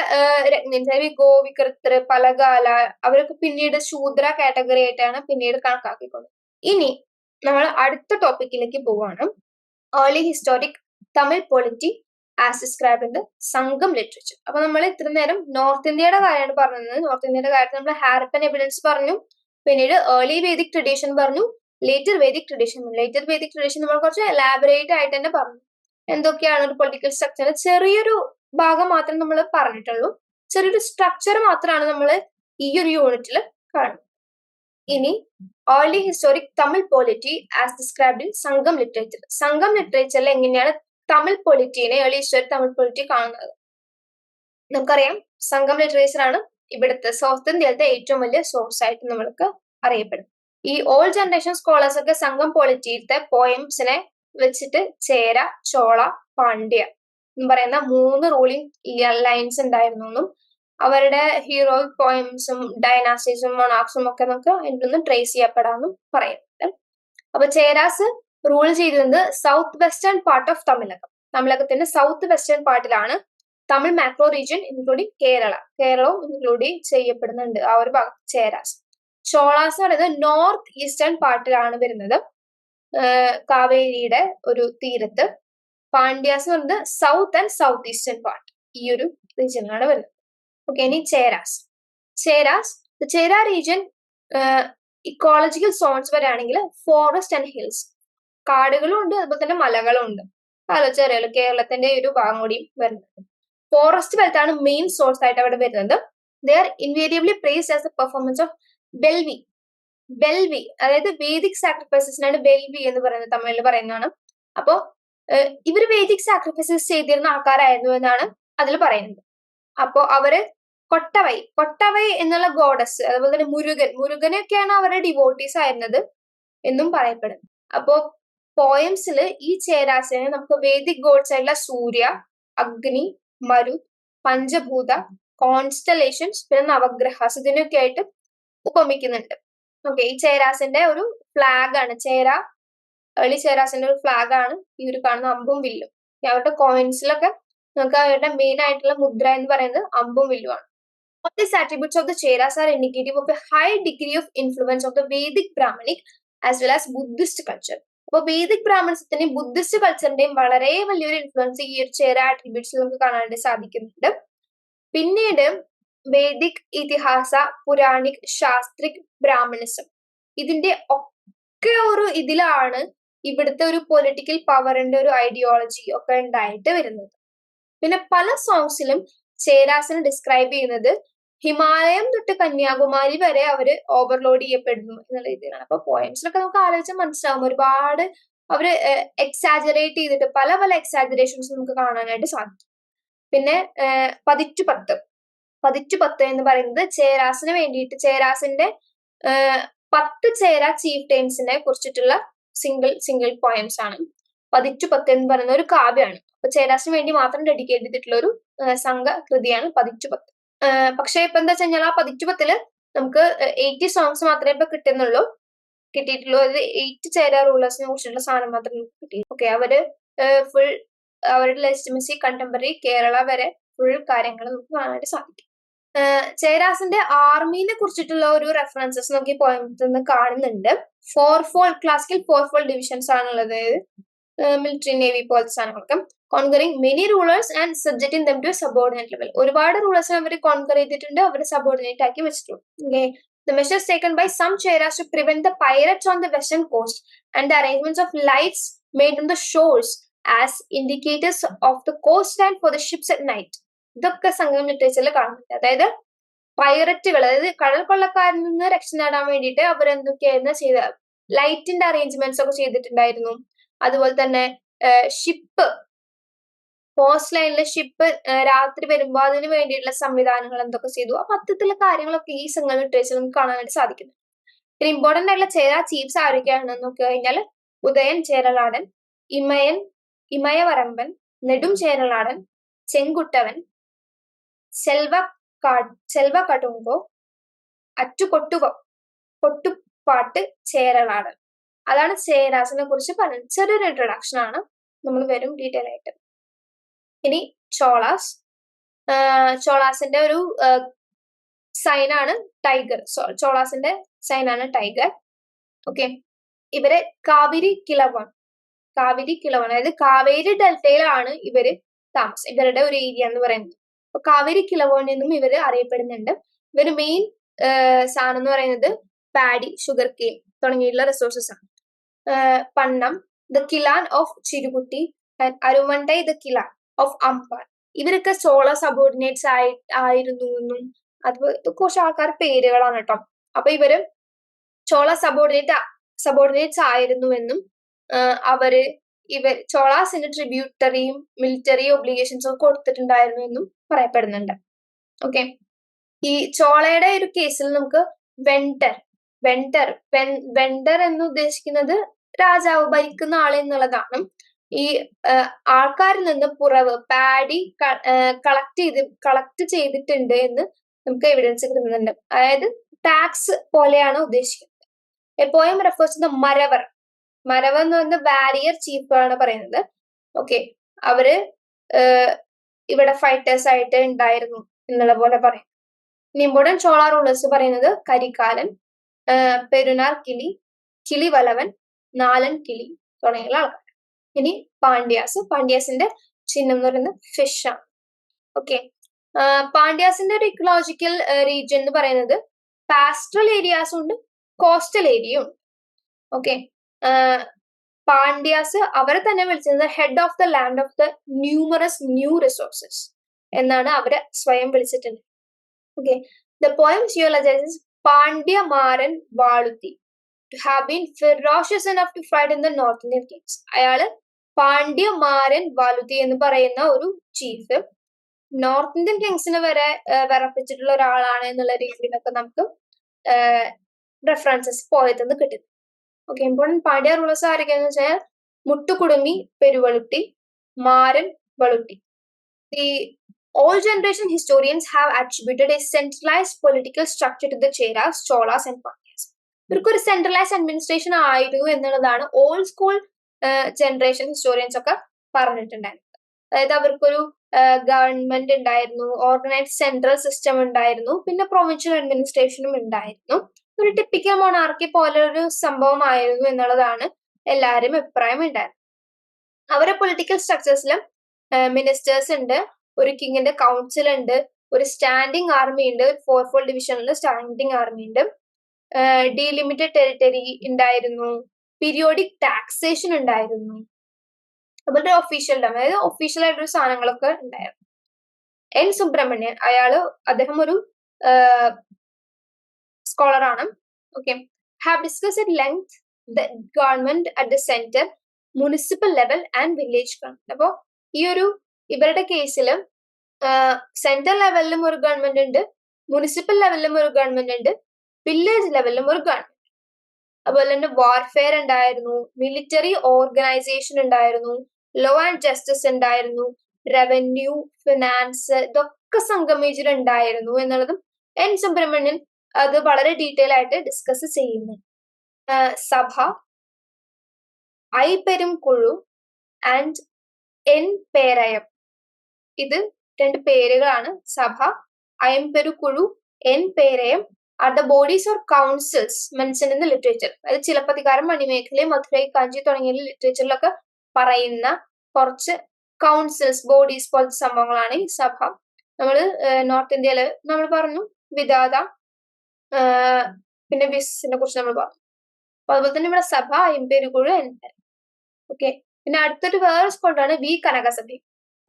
ഗോവികർത്തൃ, പലകാല അവരൊക്കെ പിന്നീട് ശൂദ്ര കാറ്റഗറി ആയിട്ടാണ് പിന്നീട് കണക്കാക്കിക്കൊണ്ടത്. ഇനി നമ്മൾ അടുത്ത ടോപ്പിക്കിലേക്ക് പോവാണ്. Early historic Tamil polity as described in the സംഘം ലിറ്ററേച്ചർ. അപ്പൊ നമ്മൾ ഇത്ര നേരം നോർത്ത് ഇന്ത്യയുടെ കാര്യമാണ് പറഞ്ഞത്. നോർത്ത് ഇന്ത്യയുടെ കാര്യത്തിൽ നമ്മൾ ഹാരപ്പൻ എവിഡൻസ് പറഞ്ഞു, പിന്നീട് ഏർലി വേദിക് ട്രഡീഷൻ പറഞ്ഞു, ലേറ്റർ വേദിക് ട്രഡീഷൻ നമ്മൾ കുറച്ച് എലാബറേറ്റ് ആയിട്ട് തന്നെ പറഞ്ഞു. എന്തൊക്കെയാണ് ഒരു പൊളിറ്റിക്കൽ സ്ട്രക്ചർ ചെറിയൊരു ഭാഗം മാത്രം നമ്മൾ പറഞ്ഞിട്ടുള്ളൂ. ചെറിയൊരു സ്ട്രക്ചർ മാത്രമാണ് നമ്മൾ ഈ ഒരു യൂണിറ്റിൽ കാണുന്നത്. ഇനി early historic Tamil polity as described in Sangam literature. Sangam ലിറ്ററേച്ചറിൽ എങ്ങനെയാണ് തമിഴ് പൊളിറ്റിനെ, ഏർലി ഹിസ്റ്റോറിക് തമിഴ് പൊളിറ്റി കാണുന്നത്? നമുക്കറിയാം സംഘം ലിറ്ററേച്ചർ ആണ് ഇവിടുത്തെ സൗത്ത് ഇന്ത്യയിലത്തെ ഏറ്റവും വലിയ സോഴ്സ് ആയിട്ട് നമ്മൾക്ക് അറിയപ്പെടും. ഈ ഓൾഡ് ജനറേഷൻ സ്കോളേഴ്സ് ഒക്കെ സംഘം പൊളിറ്റിയിലത്തെ പോയംസിനെ വെച്ചിട്ട് ചേര, ചോള, പാണ്ഡ്യ എന്ന് പറയുന്ന 3 റൂളിംഗ് ലൈൻസ് ഉണ്ടായിരുന്നു എന്നും അവരുടെ ഹീറോയിക് പോയംസും ഡൈനാസ്റ്റീസും മൊണാർക്സും ഒക്കെ നമുക്ക് അതിൽ നിന്ന് ട്രേസ് ചെയ്യപ്പെടാമെന്നും പറയുന്നുണ്ട്. അപ്പൊ ചേരാസ് റൂൾ ചെയ്തിരുന്നത് സൗത്ത് വെസ്റ്റേൺ പാർട്ട് ഓഫ് തമിഴകത്തിന്റെ സൗത്ത് വെസ്റ്റേൺ പാർട്ടിലാണ് തമിഴ് മാക്രോ റീജിയൻ ഇൻക്ലൂഡിങ് കേരളവും ഇൻക്ലൂഡ് ചെയ്യപ്പെടുന്നുണ്ട് ആ ഒരു ഭാഗത്ത് ചേരാസ്. ചോളാസ് എന്ന് പറയുന്നത് നോർത്ത് ഈസ്റ്റേൺ പാർട്ടിലാണ് വരുന്നത്, കാവേരിയുടെ ഒരു തീരത്ത്. പാണ്ഡ്യാസ് എന്ന് പറയുന്നത് south and south eastern part, ഈ ഒരു റീജിയനിലാണ് വരുന്നത്. ഓക്കെ, ഇനി Cheras. Chera region ecological zones വരെയാണെങ്കിൽ ഫോറസ്റ്റ് ആൻഡ് ഹിൽസ്, കാടുകളും ഉണ്ട് അതുപോലെ തന്നെ മലകളും ഉണ്ട്. ആലോചിച്ചറിയാലോ കേരളത്തിന്റെ ഒരു ഭാഗം കൂടി വരുന്നത്. ഫോറസ്റ്റ് വെൽത്താണ് മെയിൻ സോഴ്സ് ആയിട്ട് അവിടെ വരുന്നത്. They are invariably praised as the performance of velvi. അതായത് വേദിക് സാക്രിഫൈസസിനാണ് ബെൽവി എന്ന് പറയുന്നത്, തമിഴിൽ പറയുന്നതാണ്. അപ്പോ ഇവര് വേദിക് സാക്രിഫൈസസ് ചെയ്തിരുന്ന ആൾക്കാരായിരുന്നു എന്നാണ് അതിൽ പറയുന്നത്. അപ്പോ അവര് കൊട്ടവൈ എന്നുള്ള ഗോഡസ്, അതുപോലെ തന്നെ മുരുകനൊക്കെയാണ് അവരുടെ ഡിവോട്ടീസ് ആയിരുന്നത് എന്നും പറയപ്പെടുന്നു. അപ്പോ പോയംസിൽ ഈ ചേരാസിനെ നമുക്ക് വേദിക് ഗോഡ്സ് ആയിട്ടുള്ള സൂര്യ, അഗ്നി, മരു, പഞ്ചഭൂത, കോൺസ്റ്റലേഷൻസ്, പിന്നെ നവഗ്രഹാസ് ഇതിനൊക്കെ ആയിട്ട് ഉപമിക്കുന്നുണ്ട്. ഓക്കെ, ഈ ചേരാസിന്റെ ഒരു ഫ്ലാഗ് ആണ് ഏർലി ചേരാസിന്റെ ഒരു ഫ്ലാഗ് ആണ് ഈ ഒരു കാണുന്ന അമ്പും വില്ലും. അവരുടെ കോയിൻസിലൊക്കെ നമുക്ക് അവരുടെ മെയിൻ ആയിട്ടുള്ള മുദ്ര എന്ന് പറയുന്നത് അമ്പും വില്ലുമാണ്. All these attributes of the Cheras are indicative of a high degree of influence of the Vedic Brahmanic as well as Buddhist culture. അപ്പോൾ വേദിക് ബ്രാഹ്മണത്തിന്റെയും ബുദ്ധിസ്റ്റ് കൾച്ചറിന്റെയും വളരെ വലിയൊരു ഇൻഫ്ലുവൻസ് ഈ ഒരു ചേര ആട്രിബ്യൂട്ട്സിൽ നമുക്ക് കാണാനായിട്ട് സാധിക്കുന്നുണ്ട്. പിന്നീട് വേദിക് ഇതിഹാസ, പുരാണിക്, ശാസ്ത്രിക്, ബ്രാഹ്മണിസം ഇതിന്റെ ഒക്കെ ഒരു ഇതിലാണ് ഇവിടുത്തെ ഒരു പൊളിറ്റിക്കൽ പവറിന്റെ ഒരു ഐഡിയോളജി ഒക്കെ ഉണ്ടായിട്ട് വരുന്നത്. പിന്നെ പല സോങ്സിലും ചേരാസിനെ ഡിസ്ക്രൈബ് ചെയ്യുന്നത് ഹിമാലയം തൊട്ട് കന്യാകുമാരി വരെ അവര് ഓവർലോഡ് ചെയ്യപ്പെടുന്നു എന്നുള്ള രീതിയിലാണ്. അപ്പൊ പോയംസിലൊക്കെ നമുക്ക് ആലോചിച്ചാൽ മനസ്സിലാവും, ഒരുപാട് അവര് എക്സാജറേറ്റ് ചെയ്തിട്ട് പല എക്സാജറേഷൻസ് നമുക്ക് കാണാനായിട്ട് സാധിക്കും. പിന്നെ പതിറ്റുപത്ത് എന്ന് പറയുന്നത് ചേരാസിന് വേണ്ടിയിട്ട് ചേരാസിന്റെ 10 ചേര ചീഫ് ടൈംസിനെ കുറിച്ചിട്ടുള്ള സിംഗിൾ പോയംസ് ആണ്. പതിറ്റുപത്ത് എന്ന് പറയുന്ന ഒരു കാവ്യമാണ്. അപ്പൊ ചേരാസിന് വേണ്ടി മാത്രം ഡെഡിക്കേറ്റ് ചെയ്തിട്ടുള്ള ഒരു സംഘ കൃതിയാണ് പതിറ്റുപത്ത്. പക്ഷെ ഇപ്പൊ എന്താ വെച്ച് കഴിഞ്ഞാൽ ആ പതിറ്റുപത്തില് നമുക്ക് 80 സോങ്സ് മാത്രമേ ഇപ്പൊ കിട്ടിയിട്ടുള്ളൂ. അത് 8 ചേര റൂളേഴ്സിനെ കുറിച്ചിട്ടുള്ള സാധനം മാത്രമേ കിട്ടിയിട്ടുള്ളൂ. ഓക്കെ, അവര് ഫുൾ അവരുടെ ലെജിറ്റിമസി കണ്ടംപററി കേരള വരെ ഫുൾ കാര്യങ്ങൾ നമുക്ക് കാണാനായിട്ട് സാധിക്കും. ചേരാസിന്റെ ആർമീനെ കുറിച്ചിട്ടുള്ള ഒരു റെഫറൻസസ് നമുക്ക് ഈ പോയത്തിൽ നിന്ന് കാണുന്നുണ്ട്. ക്ലാസിക്കൽ 4-fold ഡിവിഷൻസ് ആണുള്ളത്, മിലിറ്ററി നേവി പോലത്തെ സാധനങ്ങളൊക്കെ. Conquering many rulers and subjecting them to a subordinate level. ഒരുപാട് റൂളേഴ്സിനെ അവർ കോൺകർ ചെയ്തിട്ടുണ്ട്, അവർ സബോർഡിനേറ്റ് ആക്കി വെച്ചിട്ടുണ്ട്. Okay, the measures taken by some cheras to prevent the pirates on the western coast and the arrangements of lights made on the shores as indicators of the coastline for the ships at night. ഇതൊക്കെ സംഘം ലിറ്ററേച്ചറിൽ കാണുന്നുണ്ട്. അതായത് പൈററ്റുകൾ, അതായത് കടൽ കൊള്ളക്കാരിൽ നിന്ന് രക്ഷ നേടാൻ വേണ്ടിയിട്ട് അവരെന്തൊക്കെയായിരുന്നു ചെയ്തത്, ലൈറ്റിന്റെ അറേഞ്ച്മെന്റ്സ് ഒക്കെ ചെയ്തിട്ടുണ്ടായിരുന്നു. അതുപോലെ തന്നെ കോസ്റ്റ് ലൈനിലെ ഷിപ്പ് രാത്രി വരുമ്പോ അതിന് വേണ്ടിയിട്ടുള്ള സംവിധാനങ്ങൾ എന്തൊക്കെ ചെയ്തു. അപ്പൊ അത്തരത്തിലുള്ള കാര്യങ്ങളൊക്കെ ഈ സംഘം ലിറ്ററേച്ചർ നമുക്ക് കാണാനായിട്ട് സാധിക്കുന്നു. പിന്നെ ഇമ്പോർട്ടന്റ് ആയിട്ടുള്ള ചേര ചീഫ്സ് ആരൊക്കെയാണെന്ന് നോക്കി കഴിഞ്ഞാൽ ഉദയൻ ചേരലാടൻ, ഇമയവരമ്പൻ, നെടും ചേരലാടൻ, ചെങ്കുട്ടവൻ, സെൽവ കടുങ്കോ, കൊട്ടുപാട്ട് ചേരലാടൻ. അതാണ് ചേരാസിനെ കുറിച്ച് പറയുന്നത്. ചെറിയൊരു ഇൻട്രൊഡക്ഷൻ ആണ്, നമ്മൾ വരും ഡീറ്റെയിൽ ആയിട്ട്. ഇനി ചോളാസിന്റെ ഒരു സൈനാണ് ടൈഗർ. ചോളാസിന്റെ സൈനാണ് ടൈഗർ. ഓക്കെ, ഇവരെ കാവേരി കിളവൺ, അതായത് കാവേരി ഡെൽറ്റയിലാണ് ഇവര് താമസം, ഇവരുടെ ഒരു ഏരിയ എന്ന് പറയുന്നത്. അപ്പൊ കാവേരി കിളവൺ എന്നും ഇവര് അറിയപ്പെടുന്നുണ്ട്. ഇവര് മെയിൻ സാധനം എന്ന് പറയുന്നത് പാഡി, ഷുഗർ കെയിൻ തുടങ്ങിയിട്ടുള്ള റിസോഴ്സസ് ആണ്. Pannan, the kizhan of Sirukudi, and Arumandai the kizhan of Ambar. ഇവരൊക്കെ ചോള സബോർഡിനേറ്റ്സ് ആയിരുന്നു എന്നും അതുപോലെ കുറച്ച് ആൾക്കാർ പേരുകളാണ് കേട്ടോ. അപ്പൊ ഇവര് ചോള സബോർഡിനേറ്റ്സ് ആയിരുന്നുവെന്നും ചോളാസിന്റെ ട്രിബ്യൂട്ടറിയും മിലിറ്ററി ഒബ്ലിഗേഷൻസും ഒക്കെ കൊടുത്തിട്ടുണ്ടായിരുന്നു എന്നും പറയപ്പെടുന്നുണ്ട്. ഓക്കെ, ഈ ചോളയുടെ ഒരു കേസിൽ നമുക്ക് വെണ്ടർ എന്ന് ഉദ്ദേശിക്കുന്നത് രാജാവ്, ഭരിക്കുന്ന ആള് എന്നുള്ളതാണ്. ഈ ആൾക്കാരിൽ നിന്ന് പുറവ് പാഡി കളക്ട് ചെയ്തിട്ടുണ്ട് എന്ന് നമുക്ക് എവിഡൻസ് കിട്ടുന്നുണ്ട്. അതായത് ടാക്സ് പോലെയാണ് ഉദ്ദേശിക്കുന്നത്. എപ്പോഴും റെഫേഴ്സ് ടു ദ മരവർ എന്ന് പറയുന്നത് വാരിയർ ചീഫ് ആണ് പറയുന്നത്. ഓക്കെ, അവര് ഇവിടെ ഫൈറ്റേഴ്സ് ആയിട്ട് ഉണ്ടായിരുന്നു എന്നുള്ള പോലെ പറയും. ഇനി ഇമ്പോർട്ടൻറ്റ് ചോള റൂളേഴ്സ് പറയുന്നത് കരിക്കാലൻ, പെരുനാർ കിളി, കിളിവലവൻ, നാലൻ കിളി തുടങ്ങിയുള്ള ആൾക്കാർ. ഇനി പാണ്ഡ്യാസിന്റെ ചിഹ്നം എന്ന് പറയുന്നത് ഫിഷ് ആണ്. ഓക്കെ, പാണ്ഡ്യാസിന്റെ ഒരു ഇക്കോളജിക്കൽ റീജിയൻ എന്ന് പറയുന്നത് പാസ്റ്ററൽ ഏരിയാസും ഉണ്ട്, കോസ്റ്റൽ ഏരിയയും ഉണ്ട്. ഓക്കെ, പാണ്ഡ്യാസ് അവരെ തന്നെ വിളിച്ചിരുന്നത് head of the land of the numerous new resources എന്നാണ് അവരെ സ്വയം വിളിച്ചിട്ടുണ്ട്. Okay, the poems eulogises Pandyamaran Valuthi to have been ferocious enough to fight in the North Indian kings. അയാള് പാണ്ഡ്യമാരൻ വാലുതി എന്ന് പറയുന്ന ഒരു ചീഫ് നോർത്ത് ഇന്ത്യൻ കിങ്സിനെ വരെ വിറപ്പിച്ചിട്ടുള്ള ഒരാളാണ് എന്നുള്ള രീതിയിലൊക്കെ നമുക്ക് റെഫറൻസസ് പോയതെന്ന് കിട്ടും. ഓക്കെ, ഇമ്പോർട്ടൻറ്റ് പാണ്ഡ്യ റൂളേഴ്സ് ആരൊക്കെയാന്ന് വെച്ചാൽ മുട്ടുകുടുമി പെരുവളുട്ടി, മാരൻ വളുട്ടി. The all generation historians have attributed a centralized political structure to the Cheras, Cholas and Pandyas. ഇവർക്കൊരു സെൻട്രലൈസ്ഡ് അഡ്മിനിസ്ട്രേഷൻ ആയിരുന്നു എന്നുള്ളതാണ് ഓൾഡ് സ്കൂൾ ജനറേഷൻ ഹിസ്റ്റോറിയൻസ് ഒക്കെ പറഞ്ഞിട്ടുണ്ടായിരുന്നത്. അതായത് അവർക്കൊരു ഗവൺമെന്റ് ഉണ്ടായിരുന്നു, ഓർഗനൈസ്ഡ് സെൻട്രൽ സിസ്റ്റം ഉണ്ടായിരുന്നു, പിന്നെ പ്രൊവിൻഷ്യൽ അഡ്മിനിസ്ട്രേഷനും ഉണ്ടായിരുന്നു. ഒരു ടിപ്പിക്കൽ മൊണാർക്കി പോലെ ഒരു സംഭവമായിരുന്നു എന്നുള്ളതാണ് എല്ലാവരും അഭിപ്രായം ഉണ്ടായിരുന്നത്. അവരുടെ പൊളിറ്റിക്കൽ സ്ട്രക്ചേഴ്സിലും മിനിസ്റ്റേഴ്സ് ഉണ്ട്, ഒരു കിങ്ങിന്റെ കൗൺസിൽ ഉണ്ട്, ഒരു സ്റ്റാൻഡിംഗ് ആർമി ഉണ്ട്, ഒരു 4-4 ഡിവിഷനിൽ സ്റ്റാൻഡിംഗ് ആർമി ഉണ്ട്, ഡീലിമിറ്റഡ് ടെറിട്ടറി ഉണ്ടായിരുന്നു, പീരിയോഡിക് ടാക്സേഷൻ ഉണ്ടായിരുന്നു, അതുപോലെ ഒഫീഷ്യൽ അതായത് ഒഫീഷ്യൽ ആയിട്ടൊരു സാധനങ്ങളൊക്കെ ഉണ്ടായിരുന്നു. എൻ സുബ്രഹ്മണ്യൻ അദ്ദേഹം ഒരു സ്കോളർ ആണ്. Okay, have discuss at length the government at the centre, municipal level and village government. അപ്പോ ഈ ഒരു ഇവരുടെ കേസിൽ സെൻട്രൽ ലെവലിലും ഒരു ഗവൺമെന്റ് ഉണ്ട്, മുനിസിപ്പൽ ലെവലിലും ഒരു ഗവൺമെന്റ് ഉണ്ട്, വില്ലേജ് ലെവലിലും ഒരു ഗവൺമെന്റ്. അതുപോലെ തന്നെ വാർഫെയർ ഉണ്ടായിരുന്നു, മിലിറ്ററി ഓർഗനൈസേഷൻ ഉണ്ടായിരുന്നു, ലോ ആൻഡ് ജസ്റ്റിസ് ഉണ്ടായിരുന്നു, റവന്യൂ, ഫിനാൻസ് ഇതൊക്കെ സംഗമിച്ചിട്ടുണ്ടായിരുന്നു എന്നുള്ളതും എൻ സുബ്രഹ്മണ്യൻ അത് വളരെ ഡീറ്റെയിൽ ആയിട്ട് ഡിസ്കസ് ചെയ്യുന്നു. സഭ, ഐ പെരുംകുഴു ആൻഡ് എൻ പേരയം, ഇത് 2 പേരുകളാണ്. Sabha, ayamperukkuzhu, en perayam are the bodies or councils mentioned in the literature. അതായത് ചിലപ്പതികാരം, മണിമേഖല, മധുരൈ, കാഞ്ചി തുടങ്ങിയ ലിറ്ററേച്ചറിലൊക്കെ പറയുന്ന കുറച്ച് കൗൺസിൽസ്, ബോഡീസ് പോലത്തെ സംഭവങ്ങളാണ് ഈ സഭ. നമ്മള് നോർത്ത് ഇന്ത്യയില് നമ്മൾ പറഞ്ഞു വിധാത, പിന്നെ വിസിനെ കുറിച്ച് നമ്മൾ പറഞ്ഞു. അപ്പൊ അതുപോലെ തന്നെ ഇവിടെ സഭ, അയംപെരുക്കുഴു, ഓക്കെ. പിന്നെ അടുത്തൊരു വേറെ സ്പോട്ടാണ് വി കനകസഭ.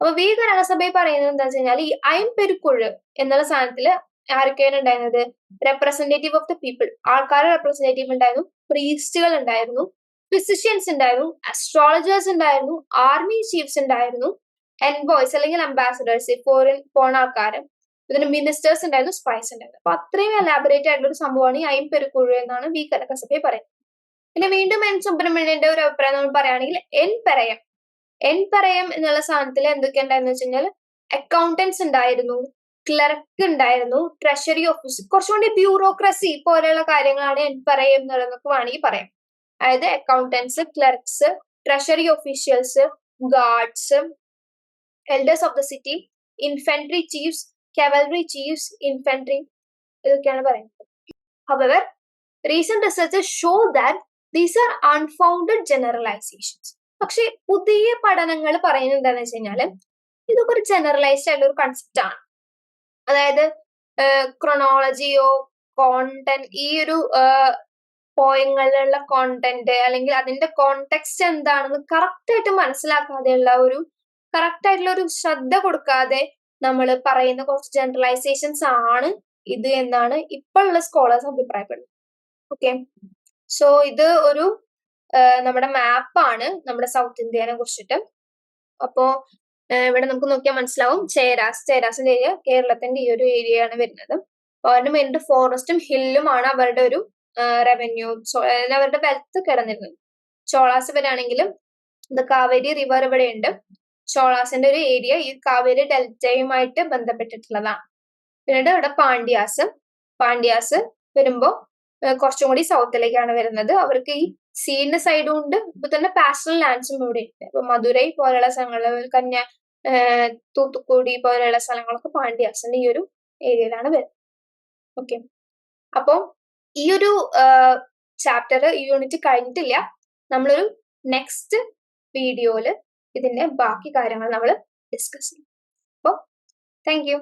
അപ്പൊ വി കനകസഭയെ പറയുന്നത് എന്താ വെച്ച് കഴിഞ്ഞാൽ ഈ അയംപെരുക്കുഴു എന്നുള്ള സാധനത്തില് ആരൊക്കെയാണ് ഉണ്ടായിരുന്നത്? റെപ്രസെന്റേറ്റീവ് ഓഫ് ദ പീപ്പിൾ, ആൾക്കാരുടെ റെപ്രസെന്റേറ്റീവ് ഉണ്ടായിരുന്നു, പ്രീസ്റ്റുകൾ ഉണ്ടായിരുന്നു, ഫിസിഷ്യൻസ് ഉണ്ടായിരുന്നു, അസ്ട്രോളജേഴ്സ് ഉണ്ടായിരുന്നു, ആർമി ചീഫ്സ് ഉണ്ടായിരുന്നു, എൻവോയ്സ് അല്ലെങ്കിൽ അംബാസഡേഴ്സ്, ഫോറിൻ പോണ ആൾക്കാർ, ഇതിന് മിനിസ്റ്റേഴ്സ് ഉണ്ടായിരുന്നു, സ്പൈസ് ഉണ്ടായിരുന്നു. അപ്പൊ അത്രയും എലാബറേറ്റ് ആയിട്ടുള്ള ഒരു സംഭവമാണ് ഈ അയംപെരുക്കുഴു എന്നാണ് വി കനകസഭയെ പറയുന്നത്. പിന്നെ വീണ്ടും എൻ സുബ്രഹ്മണ്യന്റെ ഒരു അഭിപ്രായം നമ്മൾ പറയുകയാണെങ്കിൽ എൻ പറയം എന്നുള്ള സാധനത്തിൽ എന്തൊക്കെ ഉണ്ടായിരുന്നു വെച്ച് കഴിഞ്ഞാൽ അക്കൗണ്ടൻസ് ഉണ്ടായിരുന്നു, ക്ലർക്ക് ഉണ്ടായിരുന്നു, ട്രഷറി ഓഫീസ്, കുറച്ചുകൂടി ബ്യൂറോക്രസി പോലെയുള്ള കാര്യങ്ങളാണ് എൻ പറയം എന്നുള്ളതൊക്കെ വേണമെങ്കിൽ പറയാം. അതായത് accountants, clerks, treasury officials, guards, elders of the city, infantry chiefs, cavalry chiefs, infantry, ഇതൊക്കെയാണ് പറയുന്നത്. However, recent researches show that these are unfounded generalizations. പക്ഷെ പുതിയ പഠനങ്ങൾ പറയുന്നത് എന്താണെന്ന് വെച്ച് കഴിഞ്ഞാല് ഇതൊക്കെ ഒരു ജനറലൈസ്ഡ് ആയിട്ടുള്ള ഒരു കൺസെപ്റ്റ് ആണ്. അതായത് ക്രൊണോളജിയോ കോണ്ടന്റ്, ഈ ഒരു പോയങ്ങളിലുള്ള കോണ്ടന്റ് അല്ലെങ്കിൽ അതിന്റെ കോണ്ടെക്സ്റ്റ് എന്താണെന്ന് കറക്റ്റ് ആയിട്ട് മനസ്സിലാക്കാതെയുള്ള ഒരു കറക്റ്റ് ആയിട്ടുള്ള ഒരു ശ്രദ്ധ കൊടുക്കാതെ നമ്മൾ പറയുന്ന കുറച്ച് ജനറലൈസേഷൻസ് ആണ് ഇത് എന്നാണ് ഇപ്പോഴുള്ള സ്കോളേഴ്സ് അഭിപ്രായപ്പെടുന്നത്. ഓക്കെ, സോ ഇത് ഒരു നമ്മുടെ മാപ്പാണ് നമ്മുടെ സൗത്ത് ഇന്ത്യനെ കുറിച്ചിട്ട്. അപ്പോ ഇവിടെ നമുക്ക് നോക്കിയാൽ മനസ്സിലാവും ചേരാസിന്റെ ഏരിയ കേരളത്തിന്റെ ഈ ഒരു ഏരിയ ആണ് വരുന്നത്. അവരുടെ മെയിൻ ഫോറസ്റ്റും ഹില്ലും ആണ് അവരുടെ ഒരു റവന്യൂ, അവരുടെ വെൽത്ത് കിടന്നിരുന്നത്. ചോളാസ് വരാണെങ്കിലും ഇത് കാവേരി റിവർ ഇവിടെ ഉണ്ട്. ചോളാസിന്റെ ഒരു ഏരിയ ഈ കാവേരി ഡെൽറ്റയുമായിട്ട് ബന്ധപ്പെട്ടിട്ടുള്ളതാണ്. പിന്നീട് ഇവിടെ പാണ്ഡ്യാസ് വരുമ്പോ കുറച്ചും കൂടി സൗത്തിലേക്കാണ് വരുന്നത്. അവർക്ക് ഈ സീന്റെ സൈഡും ഉണ്ട്, ഇപ്പൊ തന്നെ പാസ്റ്റൽ ലാൻഡ്സും ഇവിടെ ഉണ്ട്. ഇപ്പൊ മധുരൈ പോലുള്ള സ്ഥലങ്ങളിൽ തൂത്തുക്കുടി പോലെയുള്ള സ്ഥലങ്ങളൊക്കെ പാണ്ഡ്യാസിന്റെ ഈ ഒരു ഏരിയയിലാണ് വരുന്നത്. ഓക്കെ, അപ്പോൾ ഈ ഒരു ചാപ്റ്റർ ഈ യൂണിറ്റ് കഴിഞ്ഞിട്ടില്ല. നമ്മളൊരു നെക്സ്റ്റ് വീഡിയോയില് ഇതിന്റെ ബാക്കി കാര്യങ്ങൾ നമ്മൾ ഡിസ്കസ് ചെയ്യും. അപ്പോൾ താങ്ക് യു.